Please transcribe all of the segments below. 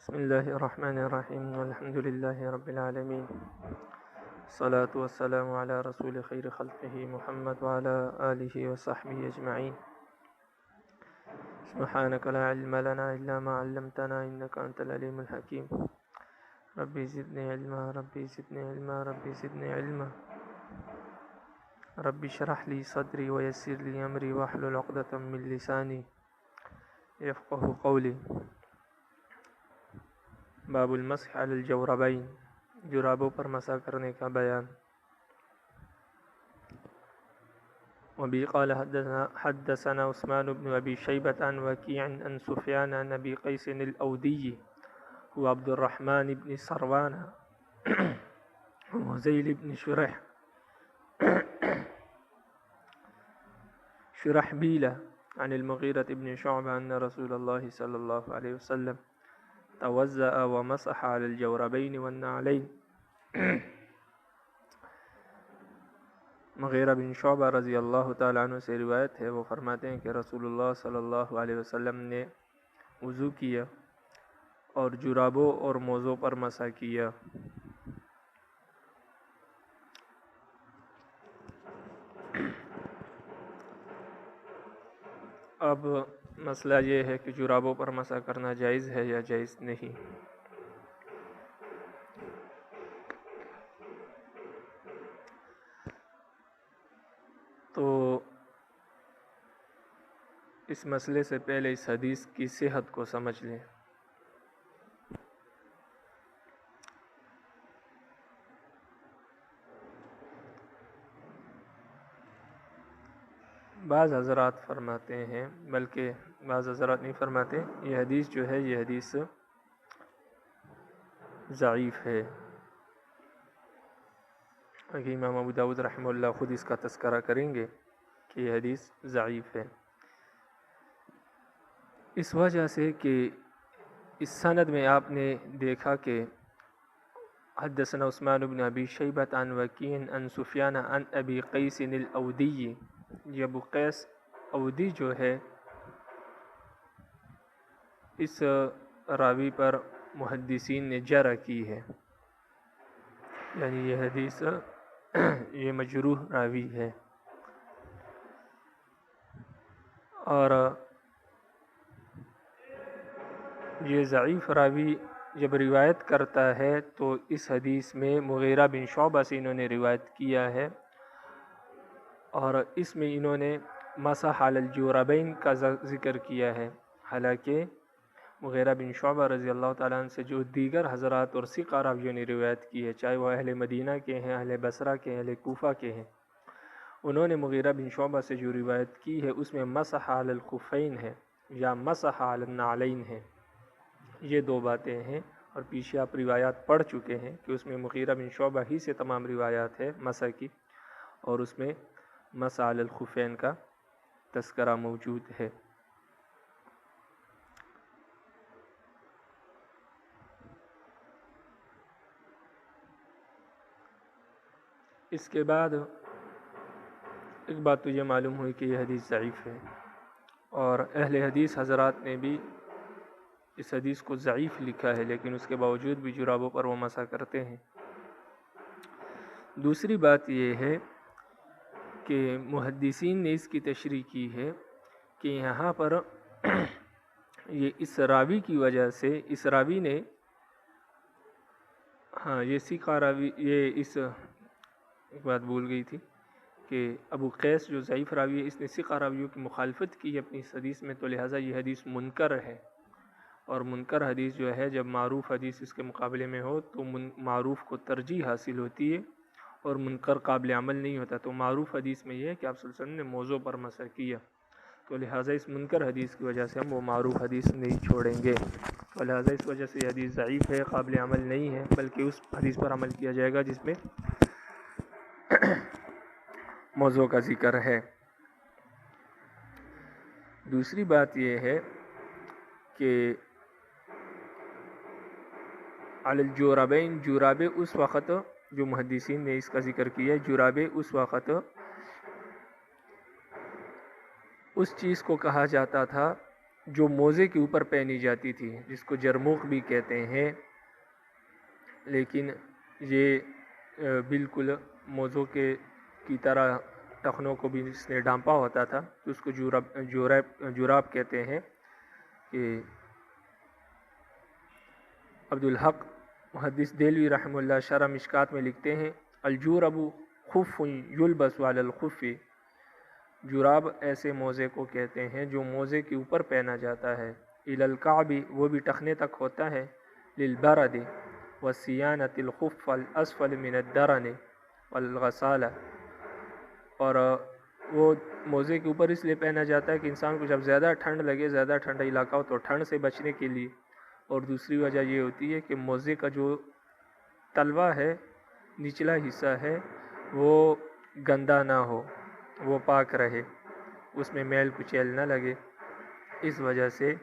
بسم الله الرحمن الرحيم والحمد لله رب العالمين الصلاة والسلام على رسول خير خلقه محمد وعلى آله وصحبه أجمعين سبحانك لا علم لنا إلا ما علمتنا إنك أنت العليم الحكيم ربي زدني علما ربي زدني علما ربي زدني علما ربي اشرح لي صدري ويسر لي أمري واحلل عقدة من لساني يفقه قولي باب المسح علی الجوربین، جرابوں پر مسح کرنے کا بیان۔ وبه قال حدثنا عثمان بن ابی شیبة عن وکیع عن سفیان عن ابی قیس الاودی وعبد الرحمن بن سروان وزیل بن شرحبیل عن المغیرة بن شعبة ان رسول اللہ صلی اللہ علیہ وسلم توضأ ومسح على الجوربين والنعلين۔ مغیرہ بن شعبہ رضی اللہ تعالیٰ عنہ سے روایت ہے، وہ فرماتے ہیں کہ رسول اللہ صلی اللہ علیہ وسلم نے وضو کیا اور جرابوں اور موزوں پر مسح کیا۔ اب مسئلہ یہ ہے کہ جرابوں پر مسح کرنا جائز ہے یا جائز نہیں۔ تو اس مسئلے سے پہلے اس حدیث کی صحت کو سمجھ لیں۔ بعض حضرات فرماتے ہیں، بلکہ بعض حضرات نہیں فرماتے، یہ حدیث جو ہے یہ حدیث ضعیف ہے۔ امام ابو داؤد رحمہ اللہ خود اس کا تذکرہ کریں گے کہ یہ حدیث ضعیف ہے، اس وجہ سے کہ اس سند میں آپ نے دیکھا کہ حدثنا عثمان بن ابی شیبة عن وکیع عن سفیان عن ابی قیس الاودی، یہ ابو قیس اودی جو ہے اس راوی پر محدثین نے جرح کی ہے، یعنی یہ حدیث یہ مجروح راوی ہے، اور یہ ضعیف راوی جب روایت کرتا ہے تو اس حدیث میں مغیرہ بن شعبہ سے انہوں نے روایت کیا ہے، اور اس میں انہوں نے مسح علی الجوربین کا ذکر کیا ہے، حالانکہ مغیرہ بن شعبہ رضی اللہ تعالیٰ عنہ سے جو دیگر حضرات اور ثقہ راویوں نے روایت کی ہے، چاہے وہ اہل مدینہ کے ہیں، اہل بصرہ کے ہیں، اہل کوفہ کے ہیں، انہوں نے مغیرہ بن شعبہ سے جو روایت کی ہے اس میں مسح علی الخفین ہے یا مسح علی النعلین ہے۔ یہ دو باتیں ہیں، اور پیچھے آپ روایات پڑھ چکے ہیں کہ اس میں مغیرہ بن شعبہ ہی سے تمام روایات ہے مسح کی، اور اس میں مسح علی الخفین کا تذکرہ موجود ہے۔ اس کے بعد ایک بات تو یہ معلوم ہوئی کہ یہ حدیث ضعیف ہے، اور اہل حدیث حضرات نے بھی اس حدیث کو ضعیف لکھا ہے، لیکن اس کے باوجود بھی جرابوں پر وہ مسح کرتے ہیں۔ دوسری بات یہ ہے کہ محدثین نے اس کی تشریح کی ہے کہ یہاں پر یہ اس راوی کی وجہ سے، اس راوی نے یہ ثقہ راوی، یہ اس ایک بات بھول گئی تھی کہ ابو قیس جو ضعیف راوی ہے اس نے ثقہ راویوں کی مخالفت کی اپنی اس حدیث میں، تو لہٰذا یہ حدیث منکر ہے، اور منکر حدیث جو ہے جب معروف حدیث اس کے مقابلے میں ہو تو معروف کو ترجیح حاصل ہوتی ہے اور منکر قابل عمل نہیں ہوتا۔ تو معروف حدیث میں یہ ہے کہ آپ صلی اللہ علیہ وسلم نے موضوع پر مسح کیا، تو لہٰذا اس منکر حدیث کی وجہ سے ہم وہ معروف حدیث نہیں چھوڑیں گے، تو لہٰذا اس وجہ سے یہ حدیث ضعیف ہے، قابل عمل نہیں ہے، بلکہ اس حدیث پر عمل کیا جائے گا جس میں موضوع کا ذکر ہے۔ دوسری بات یہ ہے کہ علی الجوربین، جرابے اس وقت جو محدثین نے اس کا ذکر کیا ہے، جرابے اس وقت اس چیز کو کہا جاتا تھا جو موزے کے اوپر پہنی جاتی تھی، جس کو جرموخ بھی کہتے ہیں، لیکن یہ بالکل موزوں کی طرح ٹخنوں کو بھی اس نے ڈھانپا ہوتا تھا، تو اس کو جوراب کہتے ہیں۔ کہ عبدالحق محدث دہلوی رحمہ اللہ شرح مشکات میں لکھتے ہیں، الجورب خف یلبس علی الخف، جراب ایسے موزے کو کہتے ہیں جو موزے کے اوپر پہنا جاتا ہے، الی الکعب، وہ بھی ٹخنے تک ہوتا ہے، للبرد وصیانۃ الخف الاسفل من الدرن والغسالہ، اور وہ موزے کے اوپر اس لیے پہنا جاتا ہے کہ انسان کو جب زیادہ ٹھنڈ لگے، زیادہ ٹھنڈا علاقہ ہو تو ٹھنڈ سے بچنے کے لیے، اور دوسری وجہ یہ ہوتی ہے کہ موزے کا جو تلوا ہے، نچلا حصہ ہے، وہ گندا نہ ہو، وہ پاک رہے، اس میں میل کچیل نہ لگے، اس وجہ سے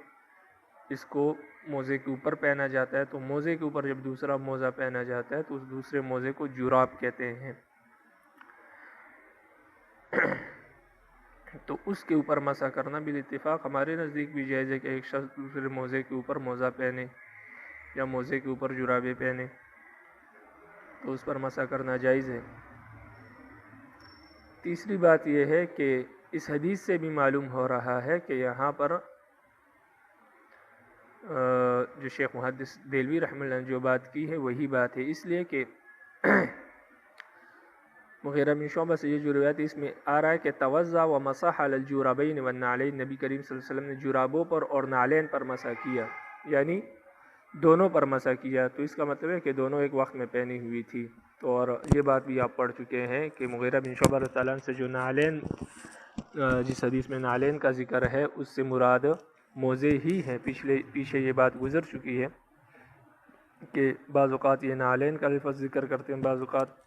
اس کو موزے کے اوپر پہنا جاتا ہے۔ تو موزے کے اوپر جب دوسرا موزہ پہنا جاتا ہے تو اس دوسرے موزے کو جراب کہتے ہیں۔ تو اس کے اوپر مسح کرنا بالاتفاق ہمارے نزدیک بھی جائز ہے کہ ایک شخص دوسرے موزے کے اوپر موزہ پہنے یا موزے کے اوپر جرابیں پہنے تو اس پر مسح کرنا جائز ہے۔ تیسری بات یہ ہے کہ اس حدیث سے بھی معلوم ہو رہا ہے کہ یہاں پر جو شیخ محدث دہلوی رحمہ اللہ نے جو بات کی ہے وہی بات ہے، اس لیے کہ مغیرہ بن شعبہ سے یہ جو روایت ہے اس میں آ رہا ہے کہ توضع و مسح علی الجوربین والنعلین، نبی کریم صلی اللہ علیہ وسلم نے جرابوں پر اور نعلین پر مسح کیا، یعنی دونوں پر مسح کیا، تو اس کا مطلب ہے کہ دونوں ایک وقت میں پہنی ہوئی تھی۔ تو اور یہ بات بھی آپ پڑھ چکے ہیں کہ مغیرہ بن شعبہ رضی اللہ عنہ سے جو نعلین، جس حدیث میں نعلین کا ذکر ہے اس سے مراد موزے ہی ہیں، پیچھے یہ بات گزر چکی ہے کہ بعض اوقات یہ نعلین کا لفظ ذکر کرتے ہیں، بعض اوقات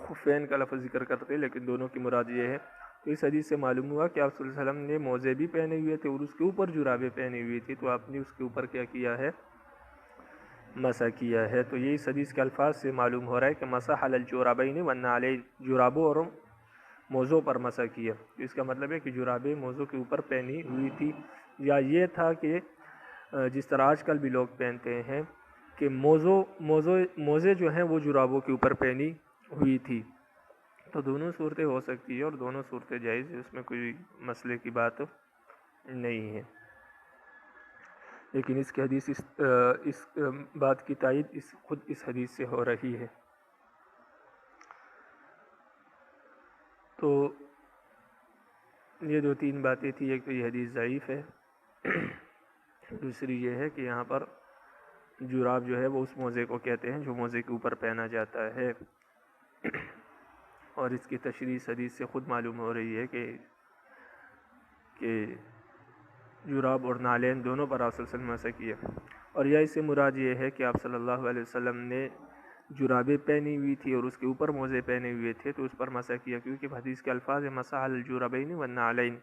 خفین کا لفظ ذکر کرتے ہیں، لیکن دونوں کی مراد یہ ہے۔ تو اس حدیث سے معلوم ہوا کہ آپ صلی اللہ علیہ وسلم نے موزے بھی پہنے ہوئے تھے اور اس کے اوپر جرابیں پہنی ہوئی تھی، تو آپ نے اس کے اوپر کیا کیا ہے؟ مسح کیا ہے۔ تو یہ اس حدیث کے الفاظ سے معلوم ہو رہا ہے کہ مسح علی الجوربین والنعلین، جرابوں اور موزوں پر مسح کیا، اس کا مطلب ہے کہ جرابیں موزوں کے اوپر پہنی ہوئی تھی، یا یہ تھا کہ جس طرح آج کل بھی لوگ پہنتے ہیں کہ موزے جو ہیں وہ جرابوں کے اوپر پہنی ہوئی تھی۔ تو دونوں صورتیں ہو سکتی ہیں اور دونوں صورتیں جائز ہیں، اس میں کوئی مسئلے کی بات نہیں ہے، لیکن اس کی حدیث اس بات کی تائید خود اس حدیث سے ہو رہی ہے۔ تو یہ دو تین باتیں تھی، ایک تو یہ حدیث ضعیف ہے، دوسری یہ ہے کہ یہاں پر جراب جو ہے وہ اس موزے کو کہتے ہیں جو موزے کے اوپر پہنا جاتا ہے، اور اس کی تشریح حدیث سے خود معلوم ہو رہی ہے کہ جراب اور نعلین دونوں پر آپ صلی اللہ علیہ وسلم مسح کیا، اور یا اس سے مراد یہ ہے کہ آپ صلی اللہ علیہ وسلم نے جرابیں پہنی ہوئی تھی اور اس کے اوپر موزے پہنے ہوئے تھے تو اس پر مسح کیا، کیونکہ حدیث کے الفاظ مسح علی الجوربین والنعلین۔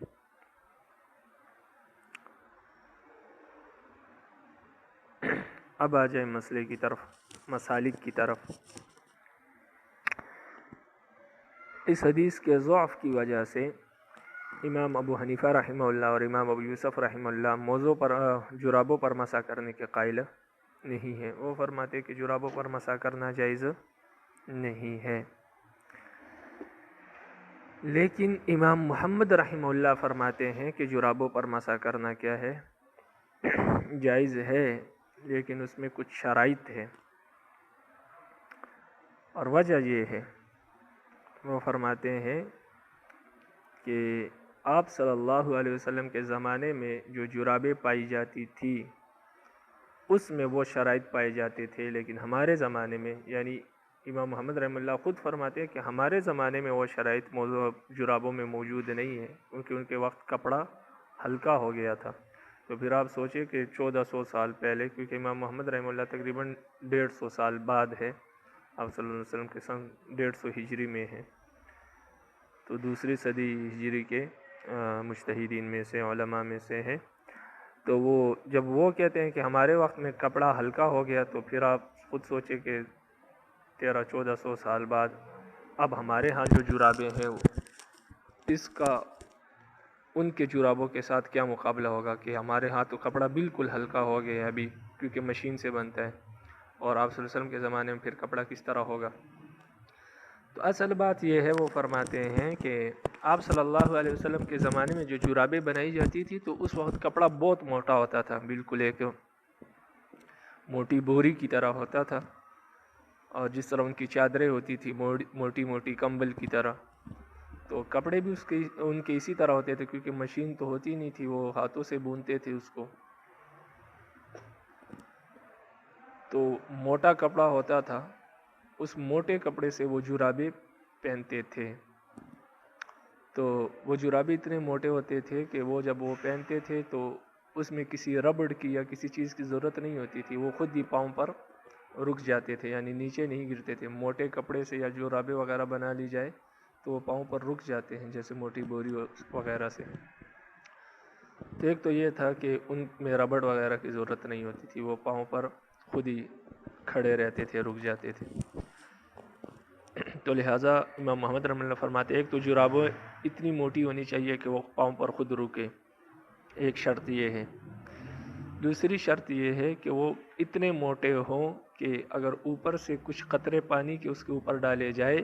اب آ جائیں مسئلے کی طرف، مسالک کی طرف۔ اس حدیث کے ضعف کی وجہ سے امام ابو حنیفہ رحمہ اللہ اور امام ابو یوسف رحمہ اللہ موزوں پر جرابوں پر مسح کرنے کے قائل نہیں ہیں، وہ فرماتے کہ جرابوں پر مسح کرنا جائز نہیں ہے، لیکن امام محمد رحمہ اللہ فرماتے ہیں کہ جرابوں پر مسح کرنا کیا ہے؟ جائز ہے، لیکن اس میں کچھ شرائط ہے، اور وجہ یہ ہے، وہ فرماتے ہیں کہ آپ صلی اللہ علیہ وسلم کے زمانے میں جو جرابیں پائی جاتی تھی اس میں وہ شرائط پائے جاتے تھے، لیکن ہمارے زمانے میں، یعنی امام محمد رحمہ اللہ خود فرماتے ہیں کہ ہمارے زمانے میں وہ شرائط جرابوں میں موجود نہیں ہے، کیونکہ ان کے وقت کپڑا ہلکا ہو گیا تھا۔ تو پھر آپ سوچیں کہ 1400 سال پہلے، کیونکہ امام محمد رحمہ اللہ تقریباً 150 سال بعد ہے، آپ صلی اللہ علیہ وسلم کے سن 150 ہجری میں ہے، تو دوسری صدی ہجری کے مجتہدین میں سے، علماء میں سے ہے، تو وہ جب وہ کہتے ہیں کہ ہمارے وقت میں کپڑا ہلکا ہو گیا، تو پھر آپ خود سوچیں کہ 1300-1400 سال بعد اب ہمارے ہاں جو جرابیں ہیں اس کا ان کے جرابوں کے ساتھ کیا مقابلہ ہوگا کہ ہمارے ہاں تو کپڑا بالکل ہلکا ہو گیا ہے ابھی، کیونکہ مشین سے بنتا ہے، اور آپ صلی اللہ علیہ وسلم کے زمانے میں پھر کپڑا کس طرح ہوگا۔ تو اصل بات یہ ہے، وہ فرماتے ہیں کہ آپ صلی اللہ علیہ وسلم کے زمانے میں جو جرابیں بنائی جاتی تھی تو اس وقت کپڑا بہت موٹا ہوتا تھا، بالکل ایک موٹی بوری کی طرح ہوتا تھا، اور جس طرح ان کی چادریں ہوتی تھی موٹی موٹی کمبل کی طرح، تو کپڑے بھی ان کے اسی طرح ہوتے تھے، کیونکہ مشین تو ہوتی نہیں تھی، وہ ہاتھوں سے بونتے تھے اس کو، تو موٹا کپڑا ہوتا تھا، اس موٹے کپڑے سے وہ جرابیں پہنتے تھے۔ تو وہ جرابیں اتنے موٹے ہوتے تھے کہ وہ جب وہ پہنتے تھے تو اس میں کسی ربڑ کی یا کسی چیز کی ضرورت نہیں ہوتی تھی، وہ خود ہی پاؤں پر رک جاتے تھے، یعنی نیچے نہیں گرتے تھے۔ موٹے کپڑے سے یا جرابیں وغیرہ بنا لی جائے تو وہ پاؤں پر رک جاتے ہیں، جیسے موٹی بوری وغیرہ سے۔ تو ایک تو یہ تھا کہ ان میں ربڑ وغیرہ کی ضرورت نہیں ہوتی تھی، وہ پاؤں پر خود ہی کھڑے رہتے تھے، رک جاتے تھے۔ تو لہٰذا امام محمد رحمۃ اللہ فرماتے ایک تو جرابیں اتنی موٹی ہونی چاہیے کہ وہ پاؤں پر خود رکے، ایک شرط یہ ہے۔ دوسری شرط یہ ہے کہ وہ اتنے موٹے ہوں کہ اگر اوپر سے کچھ قطرے پانی کے اس کے اوپر ڈالے جائے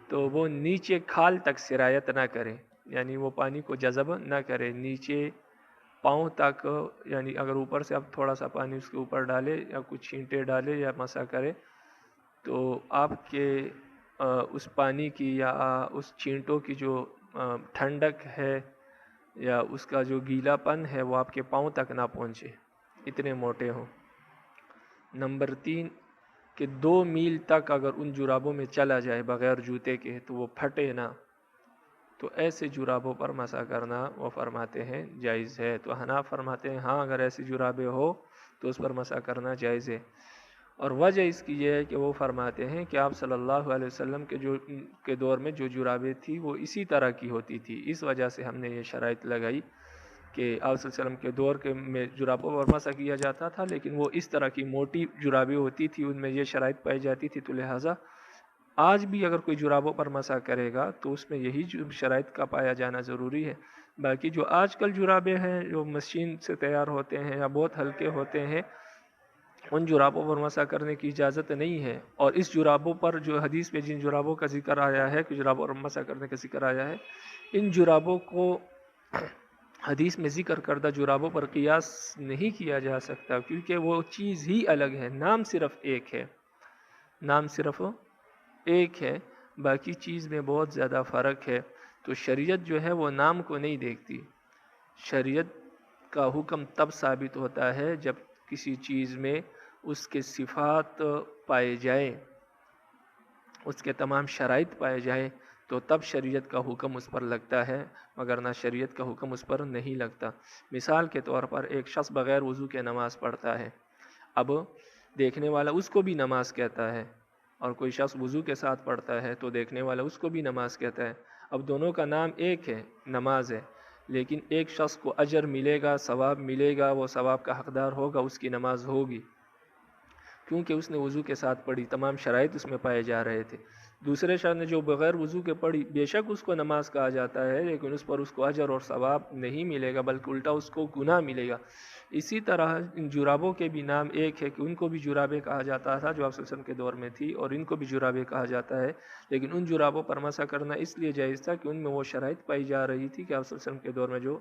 تو وہ نیچے کھال تک سرایت نہ کرے، یعنی وہ پانی کو جذب نہ کرے نیچے پاؤں تک، یعنی اگر اوپر سے اب تھوڑا سا پانی اس کے اوپر ڈالے یا کچھ چھینٹے ڈالے یا مسا کرے تو آپ کے اس پانی کی یا اس چھینٹوں کی جو ٹھنڈک ہے یا اس کا جو گیلا پن ہے وہ آپ کے پاؤں تک نہ پہنچے، اتنے موٹے ہوں۔ نمبر 3 کہ 2 میل تک اگر ان جرابوں میں چلا جائے بغیر جوتے کے تو وہ پھٹے نہ، تو ایسے جرابوں پر مسا کرنا وہ فرماتے ہیں جائز ہے۔ تو حناف فرماتے ہیں ہاں اگر ایسی جرابیں ہو تو اس پر مسا کرنا جائز ہے، اور وجہ اس کی یہ ہے کہ وہ فرماتے ہیں کہ آپ صلی اللہ علیہ وسلم کے دور میں جو جرابیں تھی وہ اسی طرح کی ہوتی تھی، اس وجہ سے ہم نے یہ شرائط لگائی کہ آپ صلی اللہ علیہ وسلم کے دور میں جرابوں پر مسا کیا جاتا تھا، لیکن وہ اس طرح کی موٹی جرابیں ہوتی تھی، ان میں یہ شرائط پائی جاتی تھی، تو لہٰذا آج بھی اگر کوئی جرابوں پر مسا کرے گا تو اس میں یہی شرائط کا پایا جانا ضروری ہے۔ باقی جو آج کل جرابیں ہیں جو مشین سے تیار ہوتے ہیں یا بہت ہلکے ہوتے ہیں، ان جرابوں پر مسا کرنے کی اجازت نہیں ہے، اور اس جرابوں پر جو حدیث میں جن جرابوں کا ذکر آیا ہے کہ جرابوں پر مسا کرنے کا ذکر آیا ہے، ان جرابوں کو حدیث میں ذکر کردہ جرابوں پر قیاس نہیں کیا جا سکتا، کیونکہ وہ چیز ہی الگ ہے، نام صرف ایک ہے، نام صرف ایک ہے، باقی چیز میں بہت زیادہ فرق ہے۔ تو شریعت جو ہے وہ نام کو نہیں دیکھتی، شریعت کا حکم تب ثابت ہوتا ہے جب کسی چیز میں اس کے صفات پائے جائیں، اس کے تمام شرائط پائے جائیں، تو تب شریعت کا حکم اس پر لگتا ہے، مگر نہ شریعت کا حکم اس پر نہیں لگتا۔ مثال کے طور پر ایک شخص بغیر وضو کے نماز پڑھتا ہے، اب دیکھنے والا اس کو بھی نماز کہتا ہے، اور کوئی شخص وضو کے ساتھ پڑھتا ہے تو دیکھنے والا اس کو بھی نماز کہتا ہے۔ اب دونوں کا نام ایک ہے، نماز ہے، لیکن ایک شخص کو اجر ملے گا، ثواب ملے گا، وہ ثواب کا حقدار ہوگا، اس کی نماز ہوگی، کیونکہ اس نے وضو کے ساتھ پڑھی، تمام شرائط اس میں پائے جا رہے تھے۔ دوسرے شخص نے جو بغیر وضو کے پڑھی، بے شک اس کو نماز کہا جاتا ہے، لیکن اس پر اس کو اجر اور ثواب نہیں ملے گا، بلکہ الٹا اس کو گناہ ملے گا۔ اسی طرح ان جرابوں کے بھی نام ایک ہے کہ ان کو بھی جرابیں کہا جاتا تھا جو آپ صلی اللہ علیہ وسلم کے دور میں تھی، اور ان کو بھی جرابیں کہا جاتا ہے، لیکن ان جرابوں پر مسا کرنا اس لیے جائز تھا کہ ان میں وہ شرائط پائی جا رہی تھی کہ آپ صلی اللہ علیہ وسلم کے دور میں جو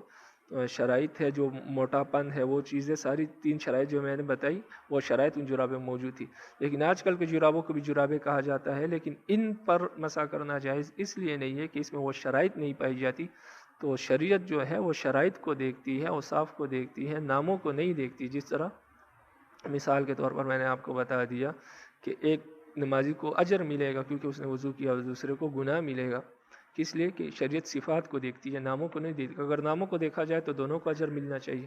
شرائط ہے، جو موٹا پن ہے، وہ چیزیں ساری 3 شرائط جو میں نے بتائی وہ شرائط ان جرابیں موجود تھی۔ لیکن آج کل کے جرابوں کو بھی جرابیں کہا جاتا ہے، لیکن ان پر مسا کرنا جائز اس لیے نہیں ہے کہ اس میں وہ شرائط نہیں پائی جاتی۔ تو شریعت جو ہے وہ شرائط کو دیکھتی ہے، اوصاف کو دیکھتی ہے، ناموں کو نہیں دیکھتی۔ جس طرح مثال کے طور پر میں نے آپ کو بتا دیا کہ ایک نمازی کو اجر ملے گا کیونکہ اس نے وضو کیا، اور دوسرے کو گناہ ملے گا، کس لیے کہ شریعت صفات کو دیکھتی ہے، ناموں کو نہیں دیکھتی۔ اگر ناموں کو دیکھا جائے تو دونوں کو اجر ملنا چاہیے۔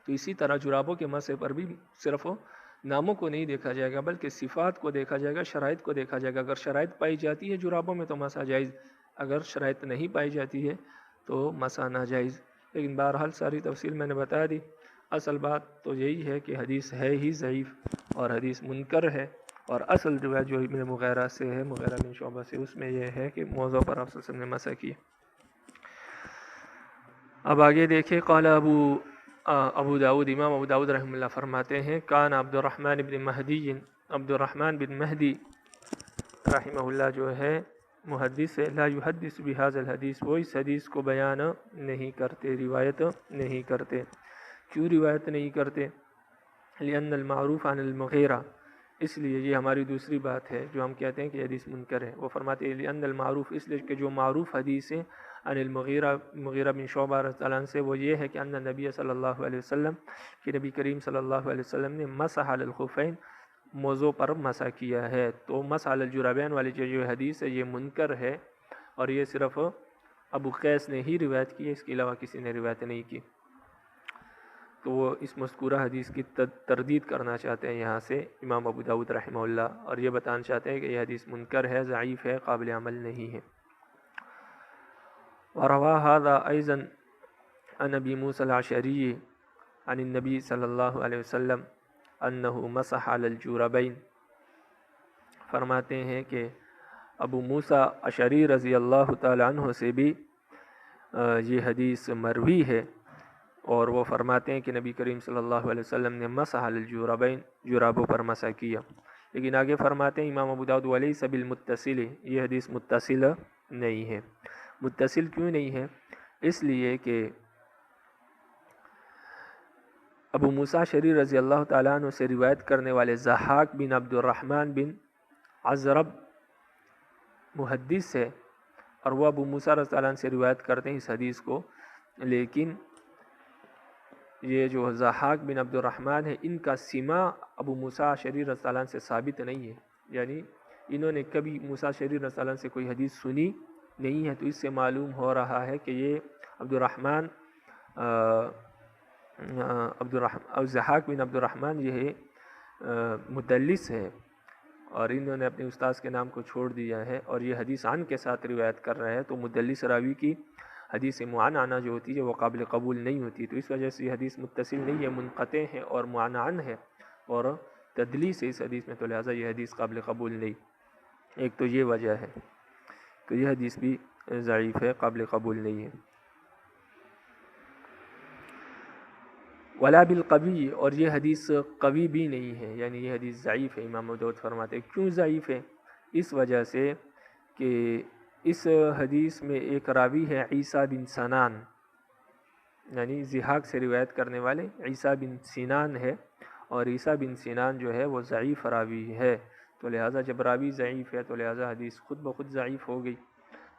تو اسی طرح جرابوں کے مسح پر بھی صرف ناموں کو نہیں دیکھا جائے گا، بلکہ صفات کو دیکھا جائے گا، شرائط کو دیکھا جائے گا۔ اگر شرائط پائی جاتی ہے جرابوں میں تو مسح جائز، اگر شرائط نہیں پائی جاتی ہے تو مسح ناجائز۔ لیکن بہرحال ساری تفصیل میں نے بتا دی۔ اصل بات تو یہی ہے کہ حدیث ہے ہی ضعیف اور حدیث منکر ہے، اور اصل روایت جو ابن مغیرہ سے ہے، مغیرہ بن شعبہ سے، اس میں یہ ہے کہ موضوع پر آپ صلی اللہ علیہ وسلم نے مسح کی۔ اب آگے دیکھیں، قال ابو داود، امام ابو داود رحمہ اللہ فرماتے ہیں، کان عبد الرحمن بن مہدی، عبد الرحمن بن مہدی رحمہ اللہ جو ہے محدث ہے، لا یحدث بهذا الحدیث، وہ اس حدیث کو بیان نہیں کرتے، روایت نہیں کرتے۔ کیوں روایت نہیں کرتے؟ لأن المعروف عن المغیرہ، اس لیے یہ ہماری دوسری بات ہے جو ہم کہتے ہیں کہ حدیث منکر ہے۔ وہ فرماتے ہیں لأن المعروف، اس لیے کہ جو معروف حدیث ہے عن المغیرہ، مغیرہ بن شعبہ رضی اللہ عنہ سے، وہ یہ ہے کہ ان نبی صلی اللہ علیہ وسلم، کہ نبی کریم صلی اللہ علیہ وسلم نے مسح علی الخفین، موضوع پر مسح کیا ہے۔ تو مسح علی الجرابین والی جو حدیث ہے یہ منکر ہے، اور یہ صرف ابو قیس نے ہی روایت کی ہے، اس کے علاوہ کسی نے روایت نہیں کی۔ تو وہ اس مذکورہ حدیث کی تردید کرنا چاہتے ہیں یہاں سے امام ابو داود رحمہ اللہ، اور یہ بتانا چاہتے ہیں کہ یہ حدیث منکر ہے، ضعیف ہے، قابل عمل نہیں ہے۔ وَرَوَى هَذَا أَيْضًا عن ابی موسیٰ الاشعری عن النبی صلی اللہ علیہ وسلم انہ مسح علی الجوربین، فرماتے ہیں کہ ابو موسیٰ اشعری رضی اللہ تعالی عنہ سے بھی یہ حدیث مروی ہے، اور وہ فرماتے ہیں کہ نبی کریم صلی اللہ علیہ وسلم نے مسح علی الجوربین، جرابوں پر مسح کیا۔ لیکن آگے فرماتے ہیں امام ابو داؤد ولیس بالمتصل، یہ حدیث متصل نہیں ہے۔ متصل کیوں نہیں ہے؟ اس لیے کہ ابو موسیٰ اشعری رضی اللہ تعالیٰ عنہ سے روایت کرنے والے ضحاک بن عبد الرحمن بن عزرب محدث ہے، اور وہ ابو موسیٰ رضی اللہ عنہ سے روایت کرتے ہیں اس حدیث کو، لیکن یہ جو ضحاک بن عبد الرحمن ہے، ان کا سماع ابو موسیٰ اشعری رضی اللہ عنہ سے ثابت نہیں ہے، یعنی انہوں نے کبھی موسیٰ اشعری رضی اللہ عنہ سے کوئی حدیث سنی نہیں ہے۔ تو اس سے معلوم ہو رہا ہے کہ یہ ضحاک بن عبد الرحمن یہ مدلس ہے، اور انہوں نے اپنے استاذ کے نام کو چھوڑ دیا ہے، اور یہ حدیث عن کے ساتھ روایت کر رہا ہے۔ تو مدلس راوی کی حدیث معنعنہ جو ہوتی ہے وہ قابل قبول نہیں ہوتی، تو اس وجہ سے یہ حدیث متصل نہیں ہے، منقطع ہے اور معنعن ہے، اور تدلیس ہے اس حدیث میں، تو لہٰذا یہ حدیث قابل قبول نہیں۔ ایک تو یہ وجہ ہے، تو یہ حدیث بھی ضعیف ہے، قابل قبول نہیں ہے۔ ولا بالقوی، اور یہ حدیث قوی بھی نہیں ہے، یعنی یہ حدیث ضعیف ہے۔ امام ابو داؤد فرماتے ہیں کیوں ضعیف ہے؟ اس وجہ سے کہ اس حدیث میں ایک راوی ہے عیسیٰ بن سنان، یعنی ضحاک سے روایت کرنے والے عیسیٰ بن سنان ہے، اور عیسیٰ بن سنان جو ہے وہ ضعیف راوی ہے، تو لہٰذا جب راوی ضعیف ہے تو لہٰذا حدیث خود بخود ضعیف ہو گئی،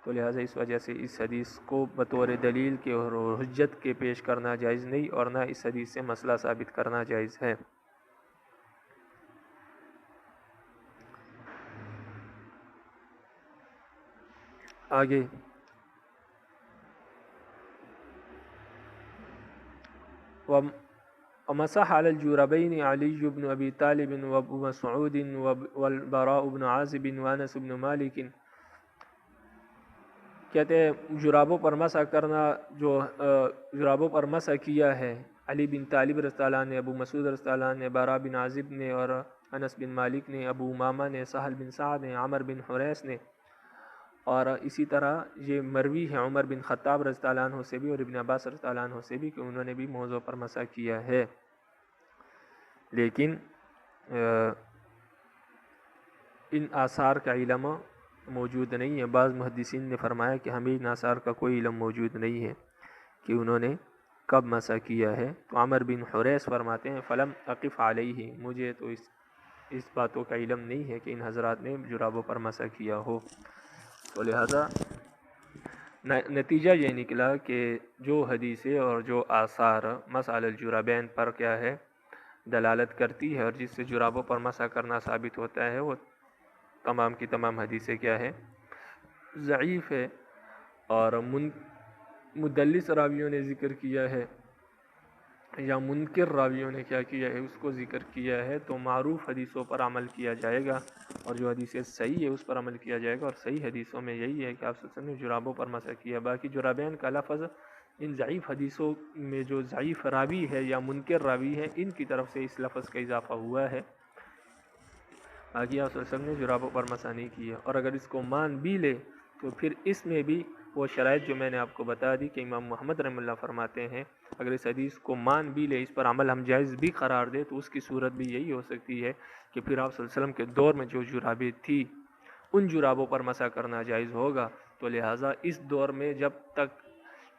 تو لہٰذا اس وجہ سے اس حدیث کو بطور دلیل کے اور حجت کے پیش کرنا جائز نہیں، اور نہ اس حدیث سے مسئلہ ثابت کرنا جائز ہے۔ آگے ومسح على الجوربين علي بن ابی طالب وابو مسعود والبراء بن عازب وانس بن مالک، کہتے ہیں جرابوں پر مسح کرنا، جو جرابوں پر مسح کیا ہے علی بن طالب رضی اللہ عنہ نے، ابو مسعود رضی اللہ عنہ نے، براء بن عازب نے، اور انس بن مالک نے، ابو امامہ نے، سہل بن سعد نے، عمر بن حریث نے، اور اسی طرح یہ مروی ہے عمر بن خطاب رضی اللہ عنہ سے بھی اور ابن عباس رضی اللہ عنہ سے بھی کہ انہوں نے بھی موضوع پر مسح کیا ہے۔ لیکن ان آثار کا علم موجود نہیں ہے۔ بعض محدثین نے فرمایا کہ ہمیں ان آثار کا کوئی علم موجود نہیں ہے کہ انہوں نے کب مسح کیا ہے۔ تو عمر بن حریث فرماتے ہیں فلم اقف علیہ، مجھے تو اس باتوں کا علم نہیں ہے کہ ان حضرات نے جرابوں پر مسح کیا ہو۔ تو لہذا نتیجہ یہ نکلا کہ جو حدیثیں اور جو آثار مسح علی الجرابین پر کیا ہے دلالت کرتی ہے، اور جس سے جرابوں پر مسح کرنا ثابت ہوتا ہے، وہ تمام کی تمام حدیثیں کیا ہے ضعیف ہے، اور مدلس راویوں نے ذکر کیا ہے یا منکر راویوں نے کیا کیا ہے اس کو ذکر کیا ہے، تو معروف حدیثوں پر عمل کیا جائے گا، اور جو حدیثیں صحیح ہے اس پر عمل کیا جائے گا، اور صحیح حدیثوں میں یہی ہے کہ آپ صلی اللہ علیہ وسلم نے جرابوں پر مسح کیا۔ باقی جرابین کا لفظ ان ضعیف حدیثوں میں جو ضعیف راوی ہے یا منکر راوی ہے ان کی طرف سے اس لفظ کا اضافہ ہوا ہے، باقی آپ صلی اللہ علیہ وسلم نے جرابوں پر مسح نہیں کیا۔ اور اگر اس کو مان بھی لے تو پھر اس میں بھی وہ شرائط جو میں نے آپ کو بتا دی کہ امام محمد رحمہ اللہ فرماتے ہیں اگر اس حدیث کو مان بھی لے، اس پر عمل ہم جائز بھی قرار دے، تو اس کی صورت بھی یہی ہو سکتی ہے کہ پھر آپ صلی اللہ علیہ وسلم کے دور میں جو جرابیں تھی ان جرابوں پر مسح کرنا جائز ہوگا۔ تو لہٰذا اس دور میں جب تک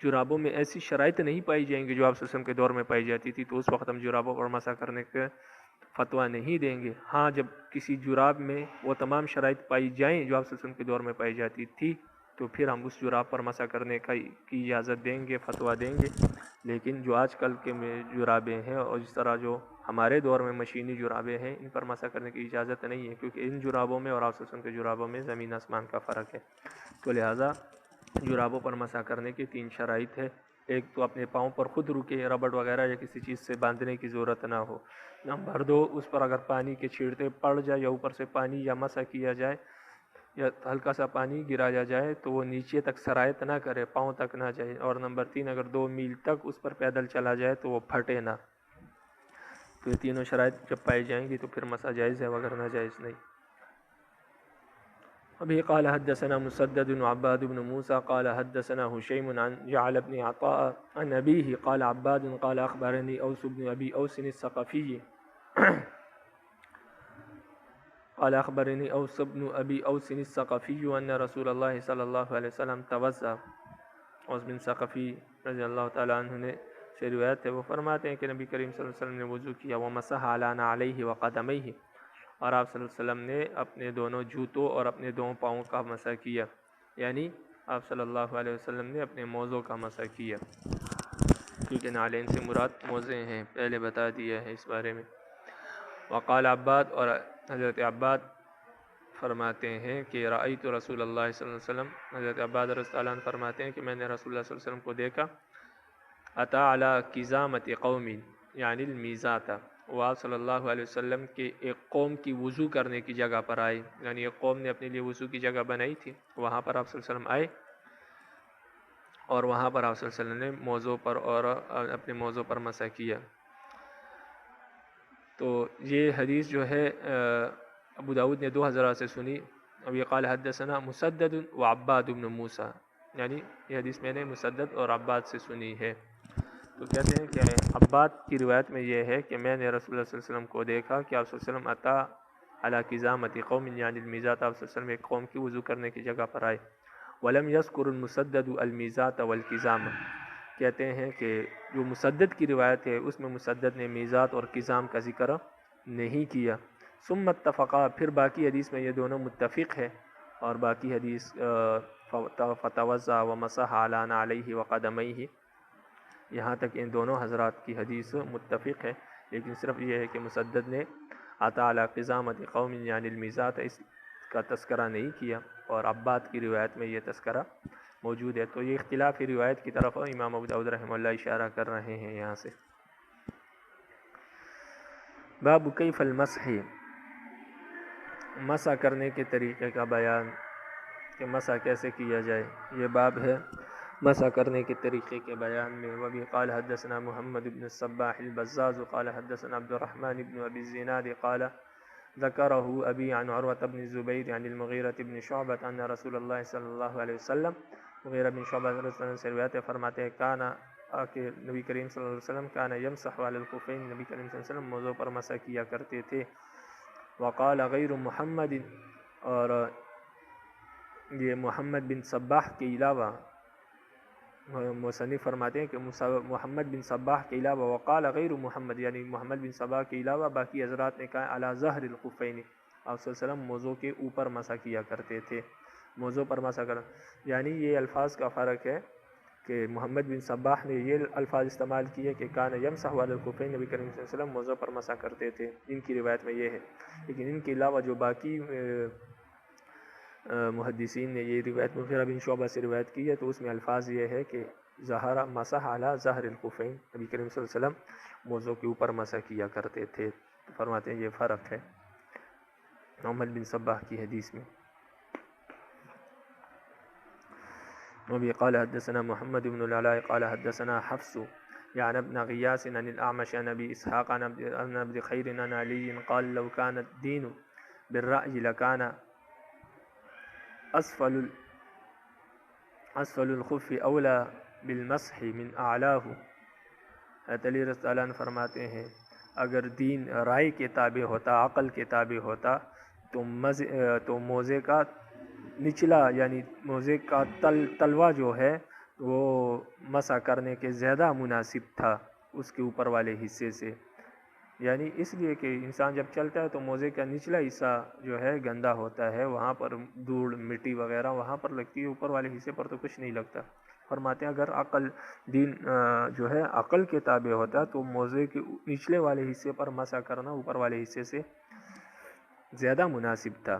جرابوں میں ایسی شرائط نہیں پائی جائیں گی جو آپ صلی اللہ علیہ وسلم کے دور میں پائی جاتی تھی، تو اس وقت ہم جرابوں پر مسح کرنے کے فتویٰ نہیں دیں گے۔ ہاں جب کسی جراب میں وہ تمام شرائط پائی جائیں جو آپ صلی اللہ علیہ وسلم کے دور میں پائی جاتی تھی، تو پھر ہم اس جراب پر مسح کرنے کی اجازت دیں گے، فتویٰ دیں گے۔ لیکن جو آج کل کے جرابیں ہیں اور اس طرح جو ہمارے دور میں مشینی جرابیں ہیں، ان پر مسح کرنے کی اجازت نہیں ہے، کیونکہ ان جرابوں میں اور آپ صلی اللہ علیہ وسلم کے جرابوں میں زمین آسمان کا فرق ہے۔ تو لہٰذا جرابوں پر مسح کرنے کی 3 شرائط ہے۔ ایک تو اپنے پاؤں پر خود رکے، ربڑ وغیرہ یا کسی چیز سے باندھنے کی ضرورت نہ ہو۔ نمبر 2، اس پر اگر پانی کے چھیڑتے پڑ جائے یا اوپر سے پانی یا مسح کیا جائے یا ہلکا سا پانی گرایا جائے تو وہ نیچے تک سرایت نہ کرے، پاؤں تک نہ جائے۔ اور نمبر 3، اگر 2 میل تک اس پر پیدل چلا جائے تو وہ پھٹے نہ۔ تو یہ تینوں شرائط جب پائی جائیں گی تو پھر مسح جائز ہے، وغیرہ جائز نہیں۔ ابھی قال حدثنا مسدد وعباد بن موسى قال حدثنا هشيم عن جعل بن عطاء عن أبيه قال عباد قال أخبرني أوس بن أبي أوس الثقفي قال أخبرني أوس بن أبي أوس الثقفي أن رسول الله صلى الله عليه وسلم توضأ۔ اوس بن ثقفی رضی اللہ تعالیٰ عنہ نے سے روایت ہے، وہ فرماتے ہیں کہ نبی کریم صلی اللہ علیہ وسلم نے وضو کیا، ومسح علی نعلیہ وقدمیہ، اور آپ صلی اللہ علیہ وسلم نے اپنے دونوں جوتوں اور اپنے دونوں پاؤں کا مسح کیا، یعنی آپ صلی اللہ علیہ وسلم نے اپنے موزوں کا مسح کیا، کیونکہ نعلین سے مراد موزے ہیں، پہلے بتا دیا ہے اس بارے میں۔ وقال عباد، اور حضرت عباد فرماتے ہیں کہ رأیت رسول اللہ صلی اللہ علیہ وسلم، حضرت عباد رضی اللہ عنہ فرماتے ہیں کہ میں نے رسول اللہ صلی اللہ علیہ وسلم کو دیکھا، اتا علی قزامۃ قوم یعنی المیزات، وہ آپ صلی اللہ علیہ وسلم کے ایک قوم کی وضو کرنے کی جگہ پر آئے، یعنی ایک قوم نے اپنے لیے وضو کی جگہ بنائی تھی، وہاں پر آپ صلی اللہ علیہ وسلم آئے اور وہاں پر آپ صلی اللہ علیہ وسلم نے موضوع پر اور اپنے موضوع پر مسح کیا۔ تو یہ حدیث جو ہے ابو داود نے 2 حضرات سے سنی۔ ابھی قال حدثنا مسدد و عباد بن موسیٰ، یعنی یہ حدیث میں نے مسدد اور عباد سے سنی ہے۔ تو کہتے ہیں کہ عباد کی روایت میں یہ ہے کہ میں نے رسول اللہ صلی اللہ علیہ وسلم کو دیکھا کہ آپ صلی اللہ علیہ وسلم اتا علی قزامۃ قوم یعنی المیزات، آپ صلی اللہ علیہ وسلم ایک قوم کی وضو کرنے کی جگہ پر آئے، ولم یذکر المسدد المیزات والقزام، کہتے ہیں کہ جو مسدد کی روایت ہے اس میں مسدد نے میزات اور قزام کا ذکر نہیں کیا۔ ثم اتفقا، پھر باقی حدیث میں یہ دونوں متفق ہے، اور باقی حدیث فتوضا ومسح علی نعلیہ وقدمیہ، یہاں تک ان دونوں حضرات کی حدیث متفق ہے، لیکن صرف یہ ہے کہ مسدد نے اتا علی قزامۃ قوم یعنی المیزات اس کا تذکرہ نہیں کیا، اور عباد کی روایت میں یہ تذکرہ موجود ہے۔ تو یہ اختلافی روایت کی طرف امام ابو داؤد رحمہ اللہ اشارہ کر رہے ہیں یہاں سے۔ باب کیف المسح، مسح کرنے کے طریقے کا بیان، کہ مسح کیسے کیا جائے، یہ باب ہے مسح کرنے کے طریقے کے بیان میں۔ وبی قال حدثنا محمد بن الصباح البزاز قال حدثنا عبد الرحمن بن ابی الزناد قال ذكره ابی عن عروة بن الزبیر عن المغیرة بن شعبة ان رسول اللہ صلی اللہ علیہ وسلم، مغیرہ بن شعبہ رضی اللہ عنہ سے روایت فرماتے ہیں کانا، کہ نبی کریم صلی اللہ علیہ وسلم کانا یمسح علی الخفین، نبی کریم صلی اللہ علیہ وسلم موضوع پر مسح کیا کرتے تھے۔ وقال غیر محمد، اور یہ محمد بن صباح کے علاوہ، مصنف فرماتے ہیں کہ محمد بن صباح کے علاوہ، وقال غیر محمد یعنی محمد بن صباح کے علاوہ باقی حضرات نے کہا علی ظہر الخفین، آپ صلی اللہ علیہ وسلم موضوع کے اوپر مسح کیا کرتے تھے، موضوع پر مسح کر، یعنی یہ الفاظ کا فرق ہے کہ محمد بن صباح نے یہ الفاظ استعمال کیے کہ کان یمسح علی الخفین، نبی کریم صلی اللہ علیہ وسلم موضوع پر مسح کرتے تھے، ان کی روایت میں یہ ہے، لیکن ان کے علاوہ جو باقی محدثین نے یہ روایت مغیرہ بن شعبہ سے روایت کی ہے تو اس میں الفاظ یہ ہے کہ ظہر مسح علی ظہر الخفین، نبی کریم صلی اللہ علیہ وسلم موضوع کے اوپر مسح کیا کرتے تھے، تو فرماتے ہیں یہ فرق ہے محمد بن صباح کی حدیث میں۔ وبی قال حدثنا محمد بن العلاء قال حدثنا حفص يعني ابن غياث عن الأعمش عن أبي إسحاق عن عبد خير عن علي قال لو كان الدين بالرأي لكان أسفل اسفل الخف اولا بالمسح من اعلاہ۔ حضرت علی رضی اللہ عنہ فرماتے ہیں اگر دین رائے کے تابع ہوتا، عقل کے تابع ہوتا تو موزے کا نچلا یعنی موزے کا تلوا جو ہے وہ مسح کرنے کے زیادہ مناسب تھا اس کے اوپر والے حصے سے، یعنی اس لیے کہ انسان جب چلتا ہے تو موزے کا نچلا حصہ جو ہے گندا ہوتا ہے، وہاں پر دھوڑ مٹی وغیرہ وہاں پر لگتی ہے، اوپر والے حصے پر تو کچھ نہیں لگتا۔ فرماتے ہیں اگر عقل دین جو ہے عقل کے تابع ہوتا تو موزے کے نچلے والے حصے پر مسح کرنا اوپر والے حصے سے زیادہ مناسب تھا۔